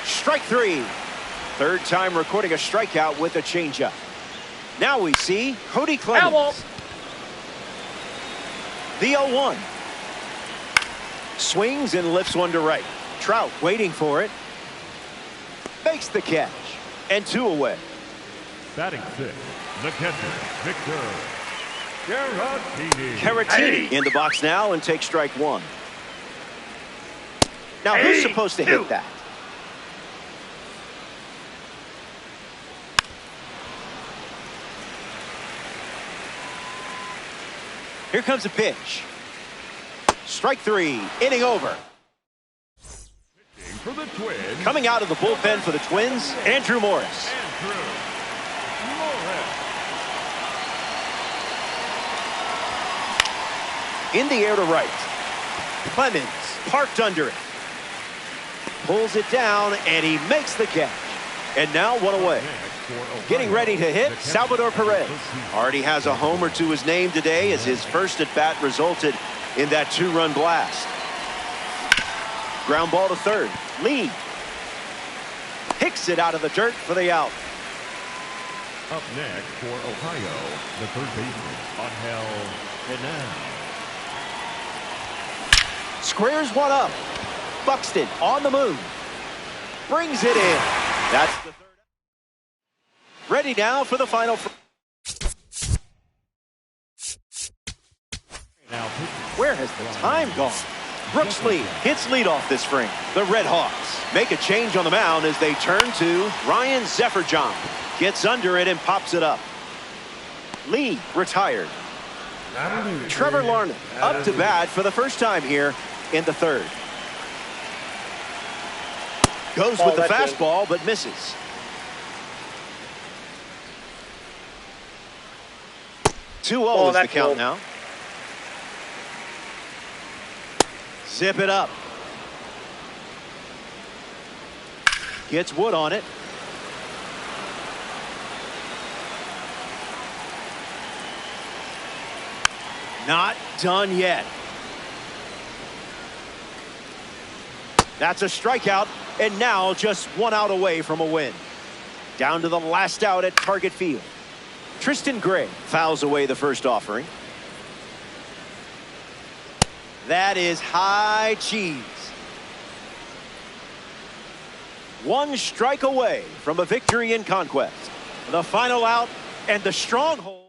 Strike 3. Third time recording a strikeout with a changeup. Now we see Cody Clemens. The 0-1. Swings and lifts one to right. Trout waiting for it. Makes the catch. And 2 away. Batting 6, the catcher, Victor Caratini. Caratini in the box now and takes strike 1. Now who's supposed to hit that? Here comes a pitch. Strike 3, inning over. For the Twins, Coming out of the bullpen for the Twins, Andrew Morris. Andrew Morris. In the air to right. Clemens parked under it. Pulls it down and he makes the catch. And now 1 away. Getting ready to hit, Salvador Perez. Already has a homer to his name today as his first at bat resulted in that 2-run blast. Ground ball to third. Lee picks it out of the dirt for the out. Up next for Ohio, the third baseman, Angel Hernandez. Squares one up. Buxton on the move. Brings it in. That's the third. Ready now for the final. Where has the time gone? Brooks Lee hits leadoff this frame. The Red Hawks make a change on the mound as they turn to Ryan Zefferjohn. Gets under it and pops it up. Lee retired. Trevor Larned up to bat for the first time here in the third. Goes with the fastball but misses. Two 0 is the count now. Zip it up. Gets Wood on it. Not done yet. That's a strikeout, and now just 1 out away from a win. Down to the last out at Target Field. Tristan Gray fouls away the first offering. That is high cheese. 1 strike away from a victory in conquest. The final out and the stronghold.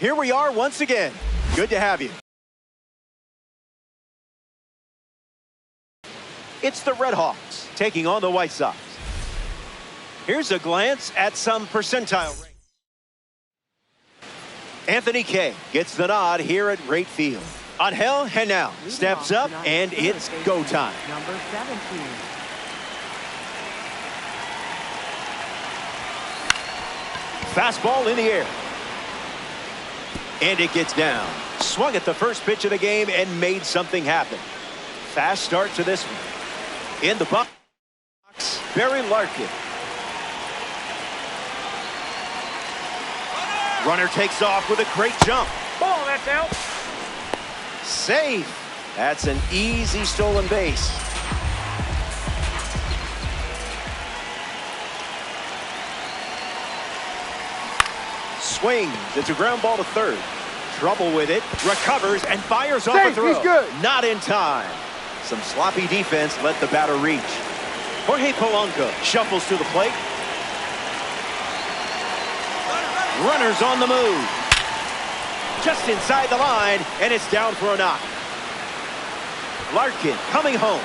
Here we are once again. Good to have you. It's the Red Hawks taking on the White Sox. Here's a glance at some percentile rank. Anthony Kay gets the nod here at right field. Angel Henao steps up, and it's go time. Number 17. Fastball in the air. And it gets down. Swung at the first pitch of the game and made something happen. Fast start to this one. In the box, Barry Larkin. Runner takes off with a great jump. Ball, that's out. Safe. That's an easy stolen base. Swings. It's a ground ball to third. Trouble with it. Recovers and fires off a throw. He's good. Not in time. Some sloppy defense let the batter reach. Jorge Polanco shuffles to the plate. Runners on the move. Just inside the line, and it's down for a knock. Larkin coming home.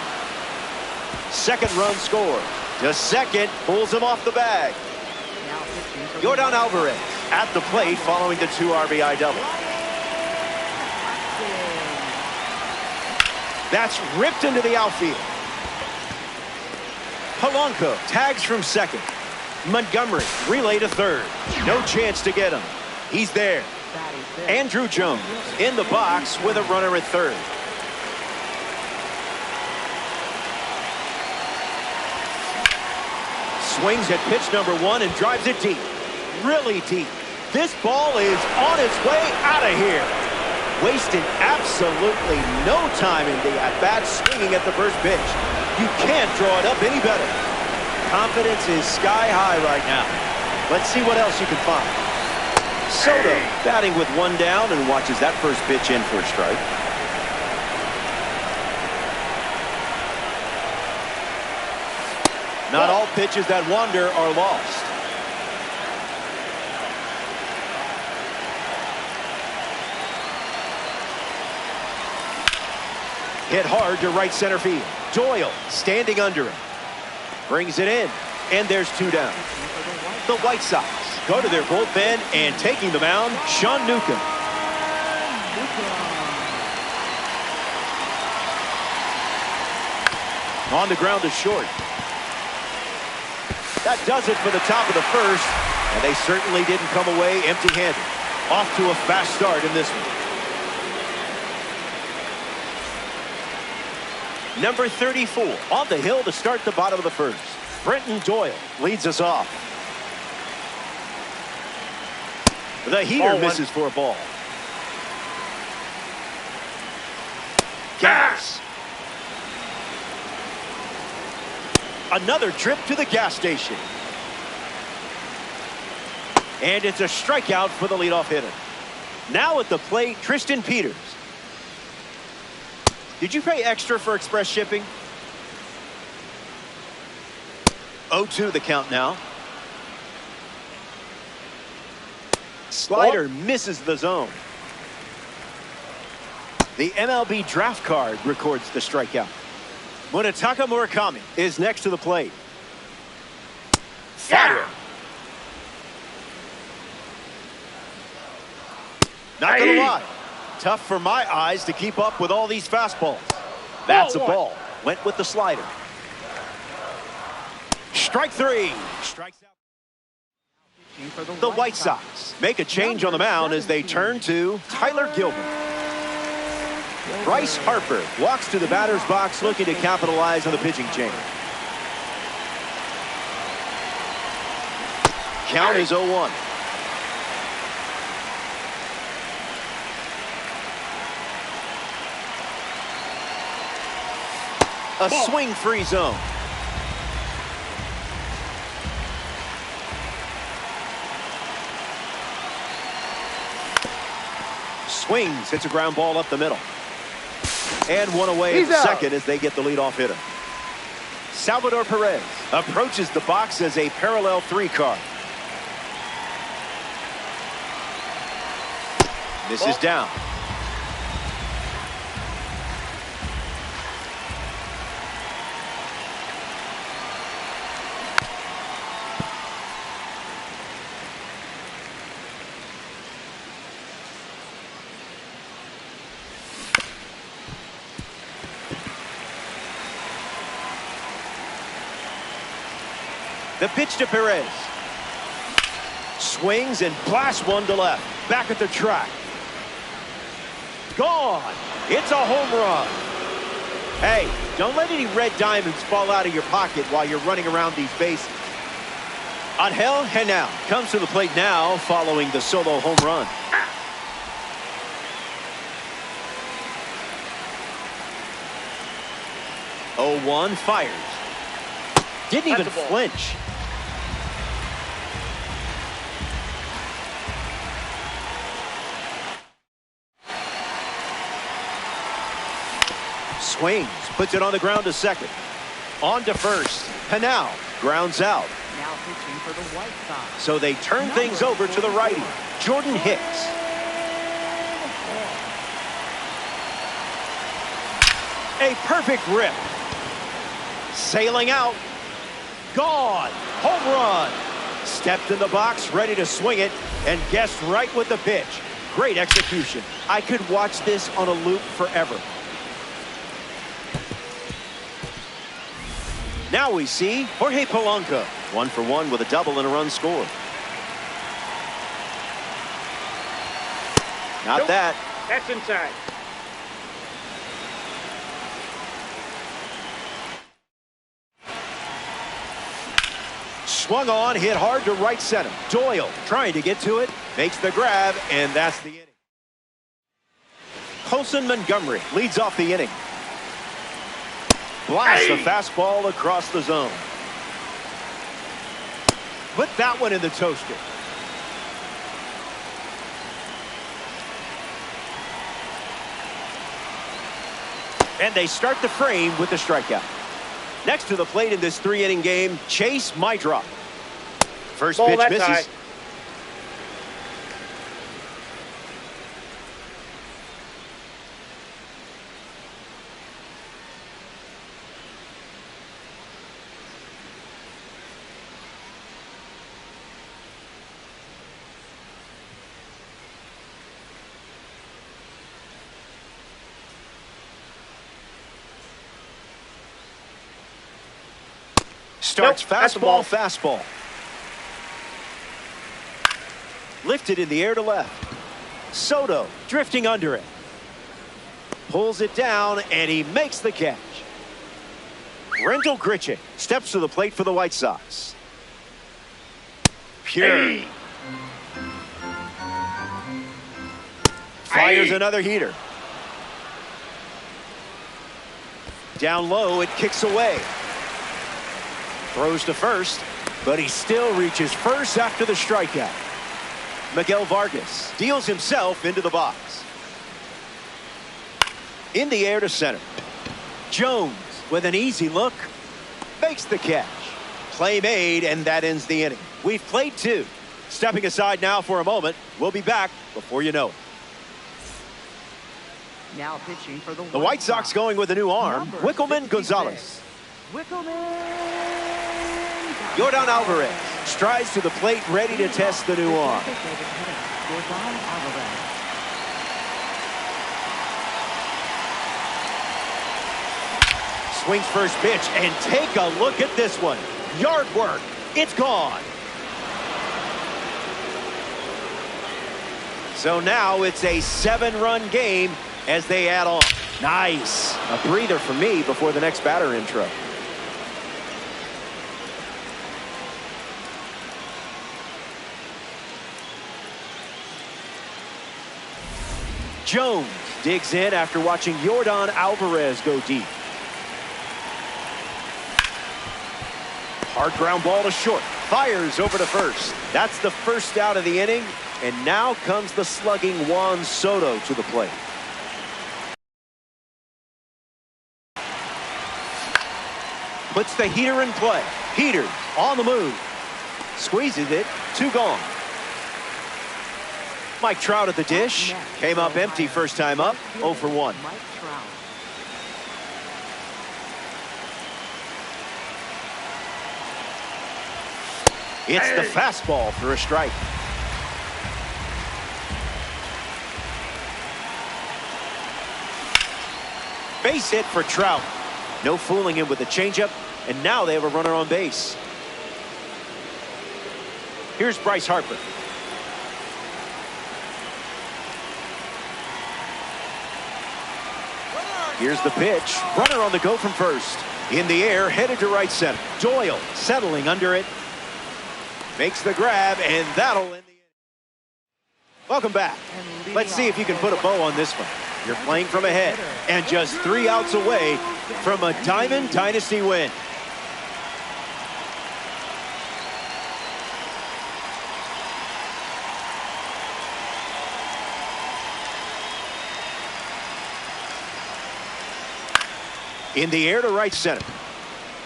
Second run scored. To second, pulls him off the bag. Now pitching for the Jordan White Alvarez at the plate following the 2 RBI double. That's ripped into the outfield. Polanco tags from second. Montgomery relay to third. No chance to get him. He's there. batting fifth. Andrew Jones in the box with a runner at third. Swings at pitch number 1 and drives it deep. Really deep. This ball is on its way out of here. Wasted absolutely no time in the at-bat, swinging at the first pitch. You can't draw it up any better. Confidence is sky high right now. Let's see what else you can find. Soto batting with 1 down and watches that first pitch in for a strike. Not all pitches that wander are lost. Hit hard to right center field. Doyle standing under him. Brings it in, and there's 2 down. The White Sox go to their bullpen, and taking the mound, Sean Newcomb. On the ground to short. That does it for the top of the first, and they certainly didn't come away empty-handed. Off to a fast start in this one. Number 34 on the hill to start the bottom of the first. Brenton Doyle leads us off. The heater misses for a ball. Gas. Another trip to the gas station. And it's a strikeout for the leadoff hitter. Now at the plate, Tristan Peters. Did you pay extra for express shipping? 0-2 the count now. Slider misses the zone. The MLB draft card records the strikeout. Munetaka Murakami is next to the plate. Fire. Not gonna lie. Tough for my eyes to keep up with all these fastballs. That's a ball. Went with the slider. Strike 3. Strikes out. The White Sox make a change on the mound as they turn to Tyler Gilbert. Bryce Harper walks to the batter's box looking to capitalize on the pitching change. Count is 0-1. A swing-free zone. Swings, hits a ground ball up the middle. And 1 away at second as they get the leadoff hitter. Salvador Perez approaches the box as a parallel 3 card. This is down. The pitch to Perez. Swings and blasts one to left. Back at the track. Gone. It's a home run. Hey, don't let any red diamonds fall out of your pocket while you're running around these bases. Angel Henao comes to the plate now following the solo home run. Oh, 1 fires. Didn't even flinch. Swings, puts it on the ground to second. On to first. Henao grounds out. Now pitching for the White Sox. So they turn things over to the righty, Jordan Hicks. A perfect rip. Sailing out. Gone. Home run. Stepped in the box, ready to swing it, and guessed right with the pitch. Great execution. I could watch this on a loop forever. Now we see Jorge Polanco, 1 for 1 with a double and a run scored. Not that. That's inside. Swung on, hit hard to right center. Doyle trying to get to it, makes the grab, and that's the inning. Colson Montgomery leads off the inning. Blasts the fastball across the zone. Put that one in the toaster. And they start the frame with the strikeout. Next to the plate in this 3-inning game, Chase Mydrop. First pitch misses. High. Starts Nope, that's a fastball, fastball. Lifted in the air to left. Soto drifting under it. Pulls it down, and he makes the catch. Rendell Grichuk steps to the plate for the White Sox. Pure. Fires another heater. Down low, it kicks away. Throws to first, but he still reaches first after the strikeout. Miguel Vargas deals himself into the box. In the air to center. Jones with an easy look makes the catch. Play made, and that ends the inning. We've played 2. Stepping aside now for a moment. We'll be back before you know it. Now pitching for the White Sox going with a new arm. Wickelman Gonzalez. Yordan Alvarez strides to the plate, ready to test the new arm. Swings first pitch, and take a look at this one. Yard work. It's gone. So now it's a 7-run game as they add on. Nice. A breather for me before the next batter intro. Jones digs in after watching Yordan Alvarez go deep. Hard ground ball to short. Fires over to first. That's the first out of the inning. And now comes the slugging Juan Soto to the plate. Puts the heater in play. Heater on the move. Squeezes it. 2 gone. Mike Trout at the dish. Came up empty first time up. 0 for 1. Mike Trout. It's the fastball for a strike. Base hit for Trout. No fooling him with the changeup, and now they have a runner on base. Here's Bryce Harper. Here's the pitch. Runner on the go from first. In the air, headed to right center. Doyle settling under it. Makes the grab, and that'll end the inning. Welcome back. Let's see if you can put a bow on this one. You're playing from ahead, and just 3 outs away from a Diamond Dynasty win. In the air to right center.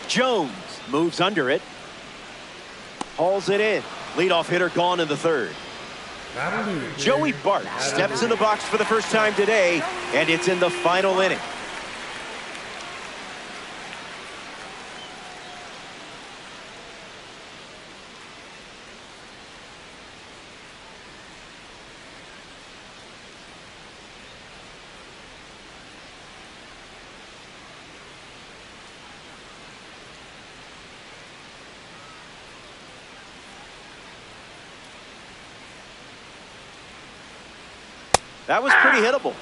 Jones moves under it. Hauls it in. Leadoff hitter gone in the third. Joey Bart steps in the box for the first time today, and it's in the final inning. That was pretty hittable.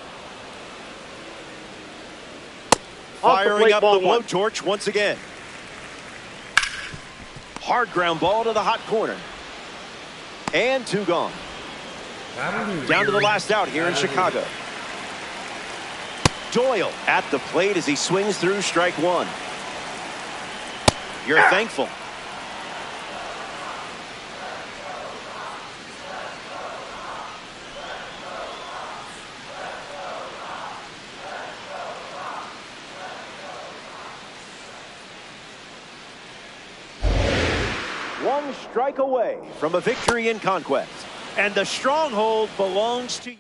Firing up the blowtorch once again. Hard ground ball to the hot corner. And 2 gone. Down to the last out here in Chicago. Doyle at the plate as he swings through strike 1. You're thankful. One strike away from a victory in Conquest, and the stronghold belongs to you.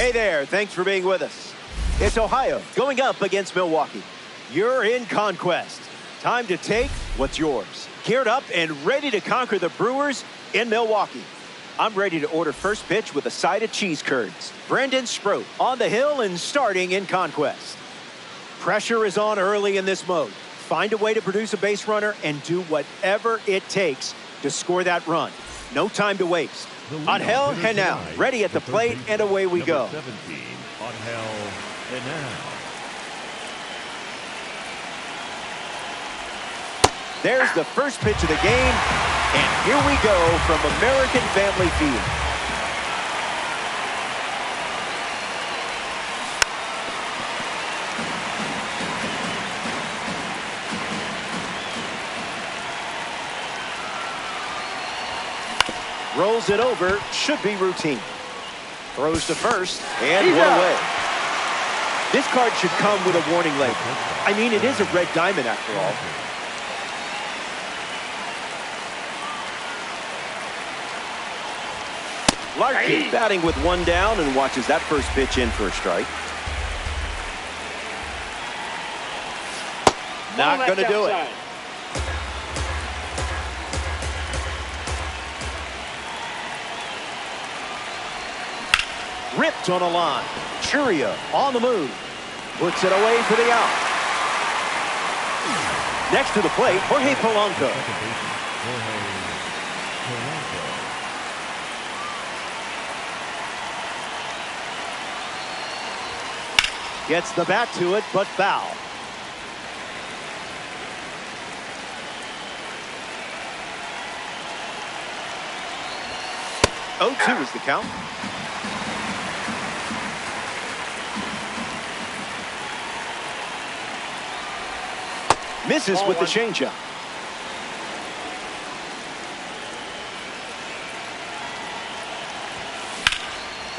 Hey there, thanks for being with us. It's Ohio going up against Milwaukee. You're in conquest. Time to take what's yours. Geared up and ready to conquer the Brewers in Milwaukee. I'm ready to order first pitch with a side of cheese curds. Brendan Sproat on the hill and starting in conquest. Pressure is on early in this mode. Find a way to produce a base runner and do whatever it takes to score that run. No time to waste. Angel Henao, ready at the plate, and away we go. 17, Angel Henao. There's the first pitch of the game, and here we go from American Family Field. Rolls it over, should be routine. Throws to first, and one away. This card should come with a warning label. I mean, it is a red diamond after all. Larkin batting with one down and watches that first pitch in for a strike. Not going to do it. Ripped on a line. Churia on the move. Puts it away for the out. Next to the plate, Jorge Polanco. Gets the bat to it, but foul. Oh, 2 is the count. Misses with the changeup.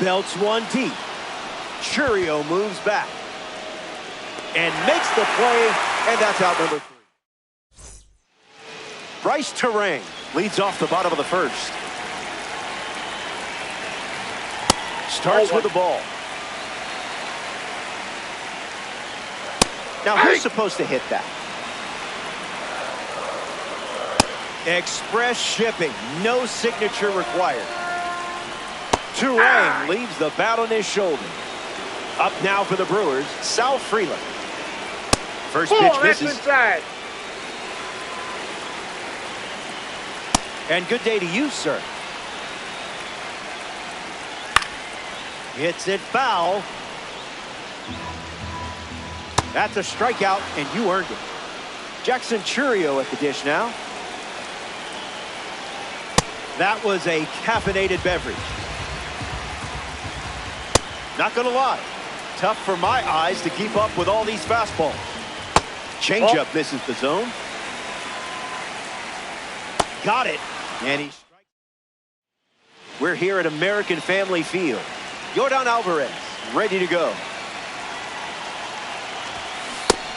Belts one deep. Churio moves back and makes the play, and that's out number 3. Bryce Terang leads off the bottom of the first. Starts with the ball. Now who's supposed to hit that? Express shipping, no signature required. Terang leaves the bat on his shoulder. Up now for the Brewers, Sal Freeland. First pitch misses. Inside. And good day to you, sir. Hits it foul. That's a strikeout, and you earned it. Jackson Churio at the dish now. That was a caffeinated beverage. Not gonna lie, tough for my eyes to keep up with all these fastballs. Changeup misses the zone. Got it, and he strikes. We're here at American Family Field. Yordan Alvarez ready to go.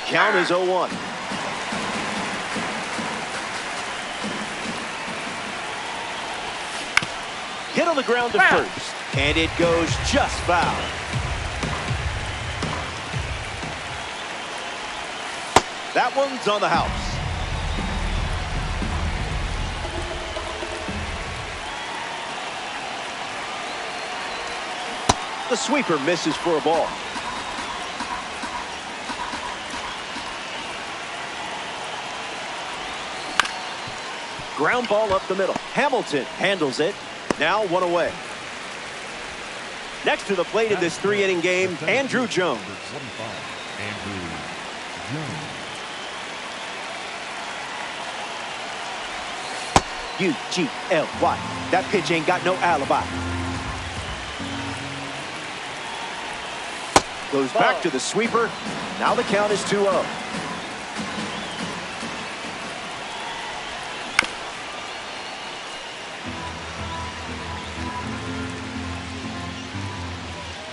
Count is 0-1. Hit on the ground to first, and it goes just foul. That one's on the house. The sweeper misses for a ball. Ground ball up the middle. Hamilton handles it. Now one away. Next to the plate in this 3-inning game, Andrew Jones. U-G-L-Y. That pitch ain't got no alibi. Goes back to the sweeper. Now the count is 2-0.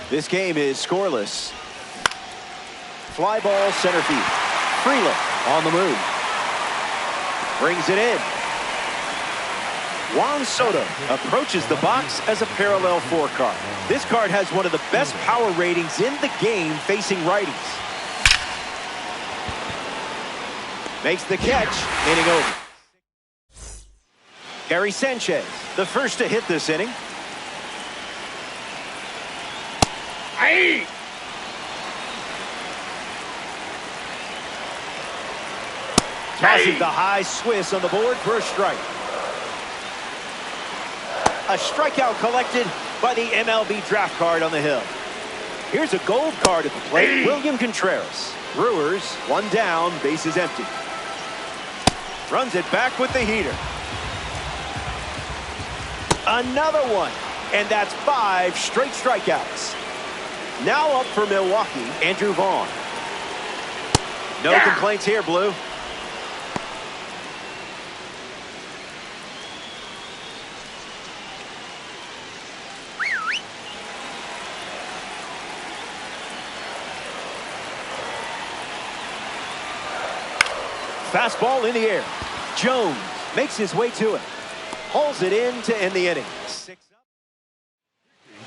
This game is scoreless. Fly ball center field. Freeland on the move. Brings it in. Juan Soto approaches the box as a parallel 4 card. This card has one of the best power ratings in the game facing righties. Makes the catch, inning over. Gary Sanchez, the first to hit this inning. Aye. Tossing the high Swiss on the board for a strike. A strikeout collected by the MLB draft card on the hill. Here's a gold card at the plate. William Contreras. Brewers, 1 down, bases empty. Runs it back with the heater. Another one, and that's 5 straight strikeouts. Now up for Milwaukee, Andrew Vaughn. No complaints here, Blue. Fastball in the air. Jones makes his way to it. Hauls it in to end the inning. 6 up.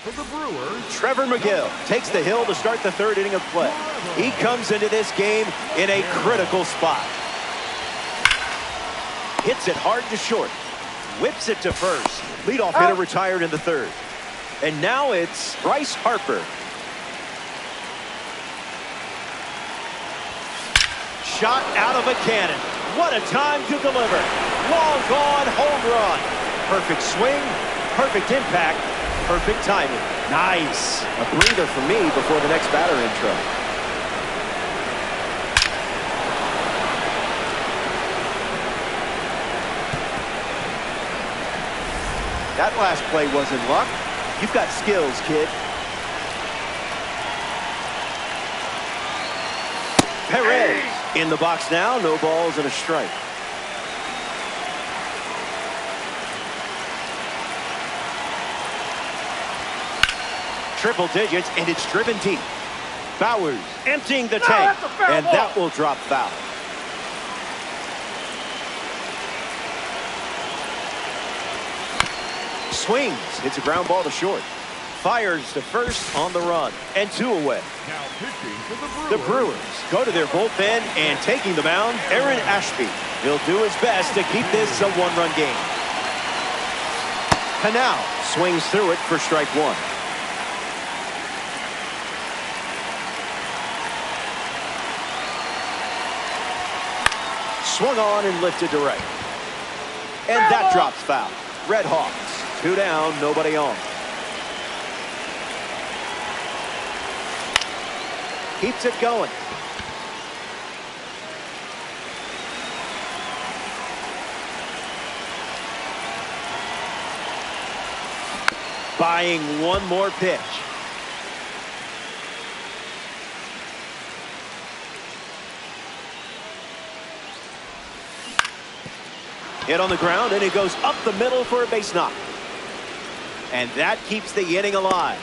For the Brewers, Trevor McGill takes the hill to start the 3rd inning of play. He comes into this game in a critical spot. Hits it hard to short. Whips it to first. Leadoff hitter retired in the 3rd. And now it's Bryce Harper. Shot out of a cannon. What a time to deliver. Long gone home run. Perfect swing, perfect impact, perfect timing. Nice. A breather for me before the next batter intro. That last play wasn't luck. You've got skills, kid. Perez in the box now. No balls and a strike. Triple digits, and it's driven deep. Bowers emptying the tank, and that will drop foul. Swings, hits a ground ball to short. Fires to first on the run, and 2 away. now pitching for The Brewers go to their bullpen, and taking the mound, Aaron Ashby. He'll do his best to keep this a 1-run game. Canal swings through it for strike 1. Swung on and lifted to right. And that drops foul. Red Hawks, 2 down, nobody on. Keeps it going. Buying one more pitch. Hit on the ground, and it goes up the middle for a base knock. And that keeps the inning alive.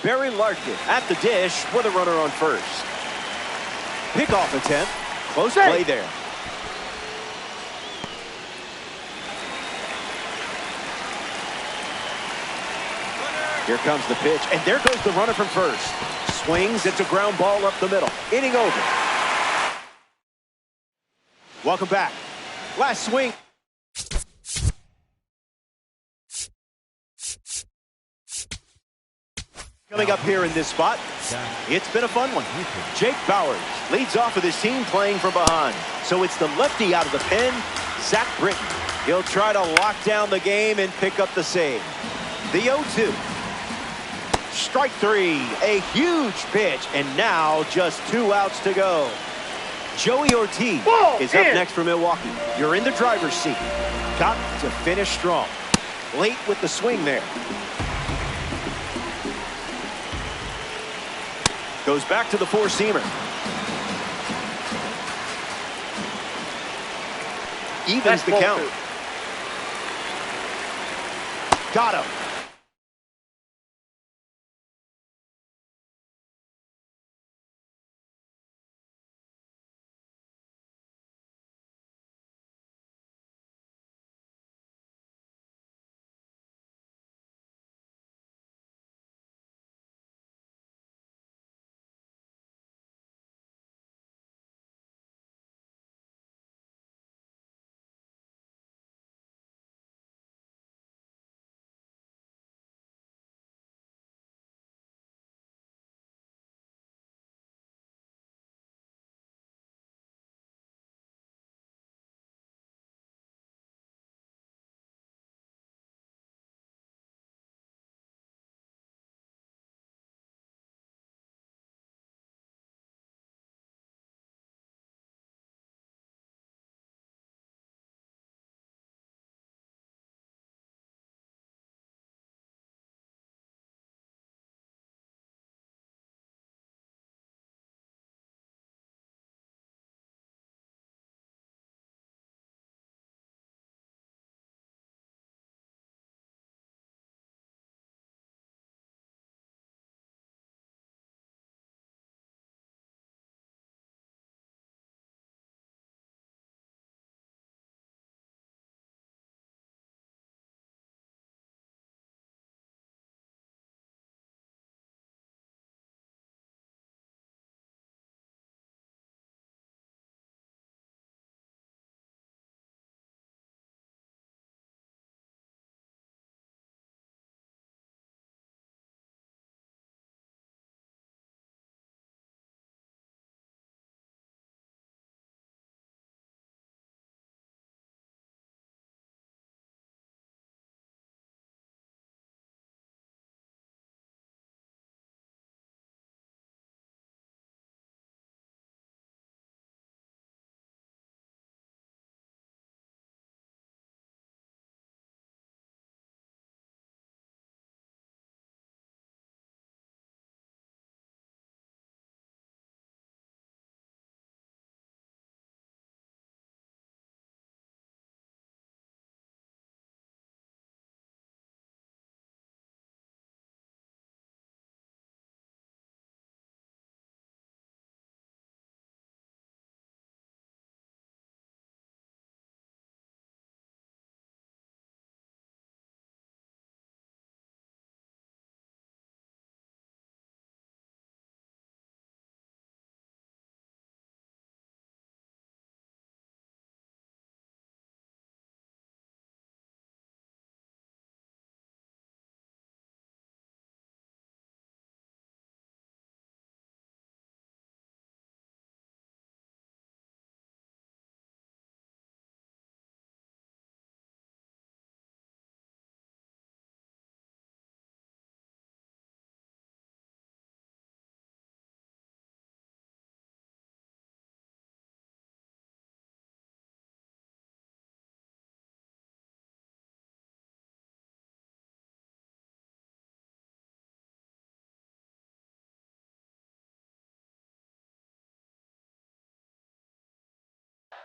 Barry Larkin at the dish with a runner on first. Pickoff attempt. Close play there. Here comes the pitch, and there goes the runner from first. Swings, it's a ground ball up the middle. Inning over. Welcome back. Last swing. Coming up here in this spot, it's been a fun one. Jake Bowers leads off with his team playing from behind. So it's the lefty out of the pen, Zach Britton. He'll try to lock down the game and pick up the save. The 0-2. Strike 3, a huge pitch, and now just 2 outs to go. Joey Ortiz is up next for Milwaukee. You're in the driver's seat. Got to finish strong. Late with the swing there. Goes back to the 4-seamer. Evens the count. Got him.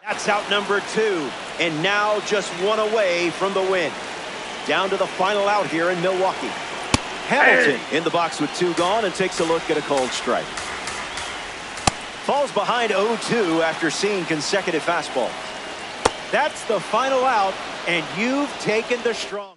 That's out number 2, and now just one away from the win. Down to the final out here in Milwaukee. Hamilton in the box with 2 gone and takes a look at a called strike. Falls behind 0-2 after seeing consecutive fastballs. That's the final out, and you've taken the stronghold.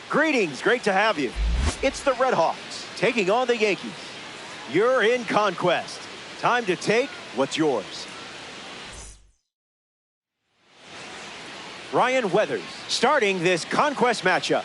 Greetings, great to have you. It's the Red Hawks taking on the Yankees. You're in conquest. Time to take what's yours. Ryan Weathers starting this conquest matchup.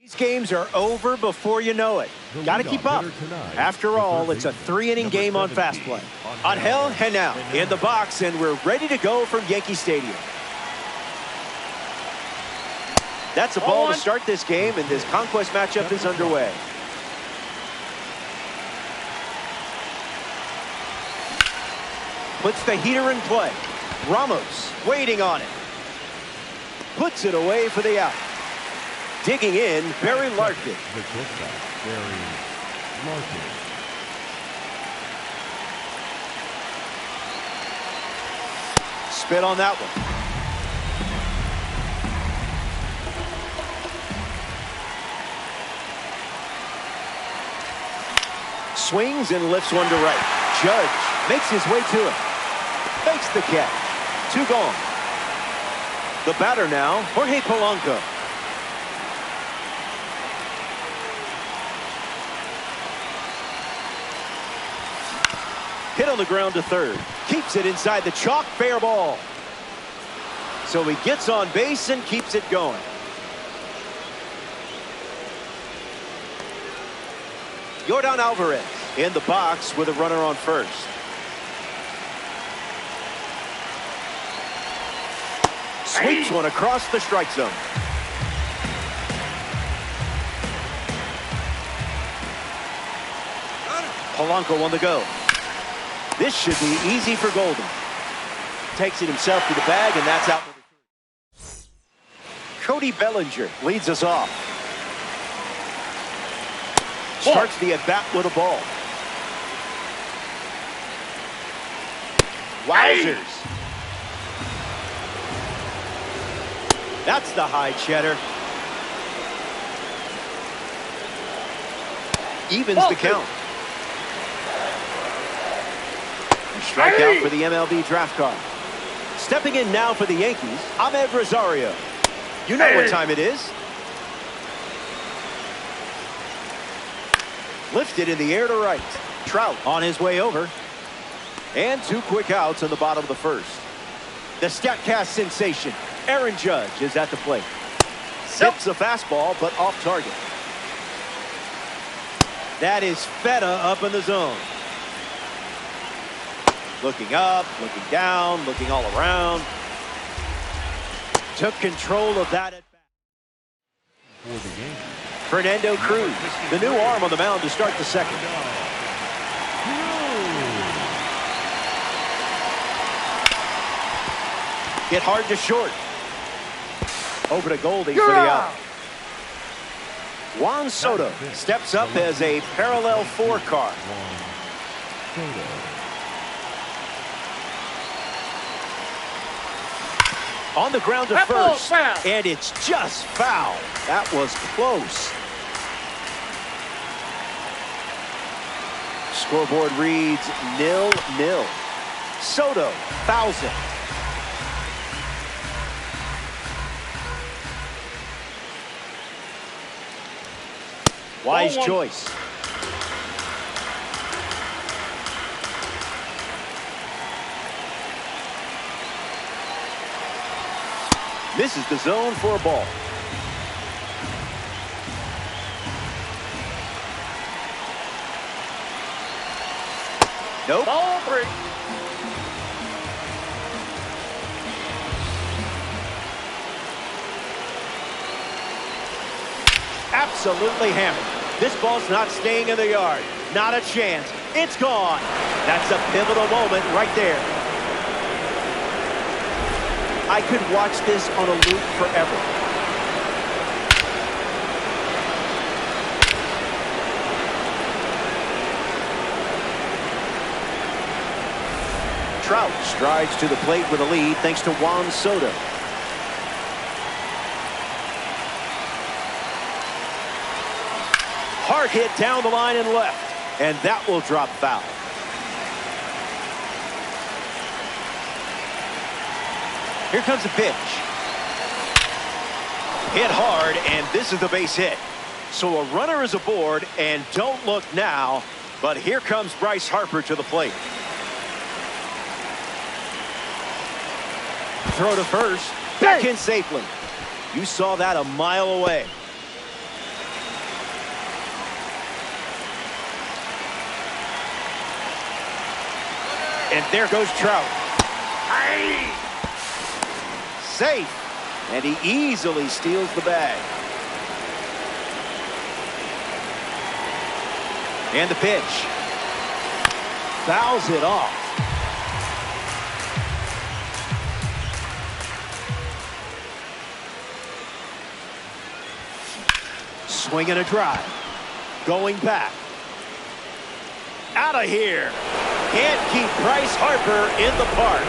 These games are over before you know it. Got to keep up. After all, it's a 3-inning game on Fast Play. Angel Henao in the box, and we're ready to go from Yankee Stadium. That's a ball to start this game, and this conquest matchup is underway. Puts the heater in play. Ramos waiting on it. Puts it away for the out. Digging in, Barry Larkin. Spit on that one. Swings and lifts one to right. Judge makes his way to it. Makes the catch. 2 gone. The batter now, Jorge Polanco. Hit on the ground to third. Keeps it inside the chalk. Fair ball. So he gets on base and keeps it going. Yordan Alvarez in the box with a runner on first. Sweeps one across the strike zone. Polanco on the go. This should be easy for Golden. Takes it himself to the bag, and that's out. Cody Bellinger leads us off. Starts the at-bat with a ball. Wowzers. That's the high cheddar. Evens the count. Strikeout for the MLB draft card. Stepping in now for the Yankees, Ahmed Rosario. You know what time it is. Lifted in the air to right. Trout on his way over. And 2 quick outs in the bottom of the first. The StatCast sensation, Aaron Judge, is at the plate. Sips a fastball, but off target. That is Feta up in the zone. Looking up, looking down, looking all around. Took control of that at bat. Fernando Cruz, the new arm on the mound to start the second. Hit hard to short. Over to Goldie for the out. Juan Soto steps up as a parallel 4 card. On the ground to first, and it's just foul. That was close. Scoreboard reads 0-0. Soto fouls it. Wise choice. Misses the zone for a ball. Nope. Ball 3. Absolutely hammered. This ball's not staying in the yard. Not a chance. It's gone. That's a pivotal moment right there. I could watch this on a loop forever. Trout strides to the plate with a lead thanks to Juan Soto. Hard hit down the line and left, and that will drop foul. Here comes the pitch. Hit hard, and this is the base hit. So a runner is aboard, and don't look now, but here comes Bryce Harper to the plate. Throw to first, back in safely. You saw that a mile away. And there goes Trout. Safe. And he easily steals the bag. And the pitch. Fouls it off. Swing and a drive. Going back. Out of here. Can't keep Bryce Harper in the park.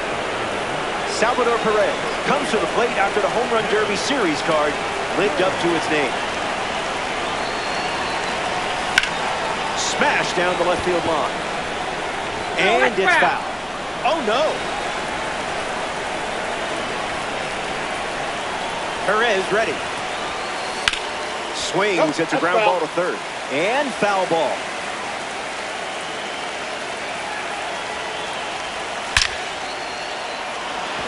Salvador Perez comes to the plate after the Home Run Derby Series card lived up to its name. Smash down the left field line. And it's foul. Oh, no. Perez ready. Swings. It's a ground ball to third. And foul ball.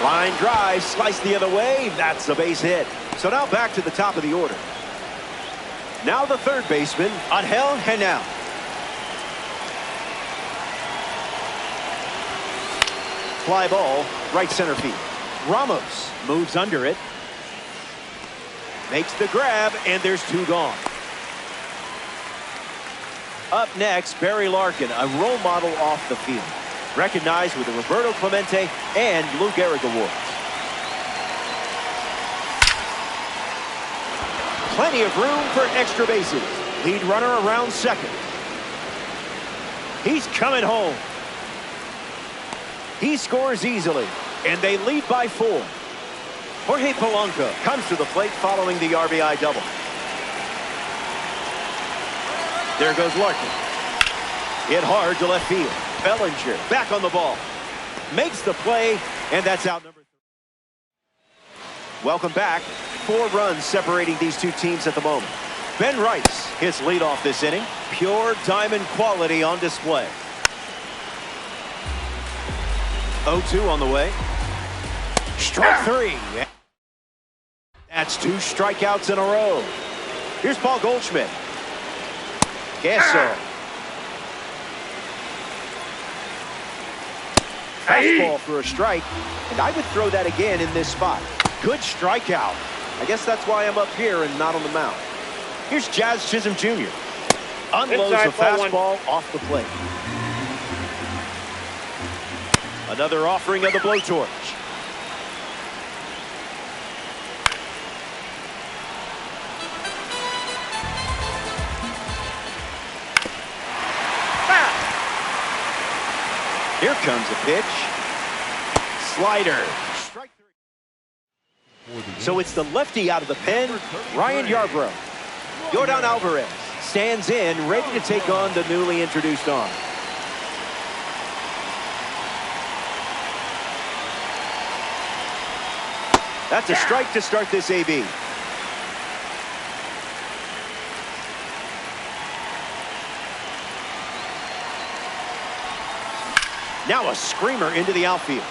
Line drive, slice the other way. That's a base hit. So now back to the top of the order. Now the third baseman, Angel Henao. Fly ball, right center field. Ramos moves under it. Makes the grab, and there's two gone. Up next, Barry Larkin, a role model off the field. Recognized with the Roberto Clemente and Lou Gehrig awards. Plenty of room for extra bases. Lead runner around second. He's coming home. He scores easily, and they lead by 4. Jorge Polanco comes to the plate following the RBI double. There goes Larkin. Hit hard to left field. Bellinger back on the ball. Makes the play, and that's out number 3. Welcome back. 4 runs separating these two teams at the moment. Ben Rice hits leadoff this inning. Pure diamond quality on display. 0-2 on the way. Strike 3. That's 2 strikeouts in a row. Here's Paul Goldschmidt. Queso. Fastball for a strike, and I would throw that again in this spot. Good strikeout. I guess that's why I'm up here and not on the mound. Here's Jazz Chisholm Jr. Unloads a fastball off the plate. Another offering of the blowtorch. Here comes a pitch. Slider. Strike 3. So it's the lefty out of the pen, Ryan Yarbrough. Yordan Alvarez stands in, ready to take on the newly introduced arm. That's a strike to start this AB. Now a screamer into the outfield.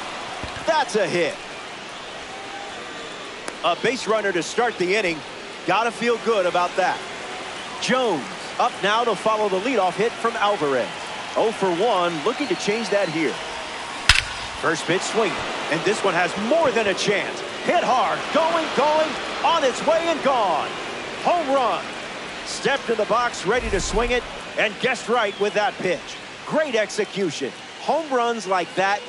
That's a hit. A base runner to start the inning. Gotta feel good about that. Jones up now to follow the leadoff hit from Alvarez. 0 for 1, looking to change that here. First pitch swinging, and this one has more than a chance. Hit hard, going, on its way and gone. Home run. Stepped in the box, ready to swing it, and guessed right with that pitch. Great execution. Home runs like that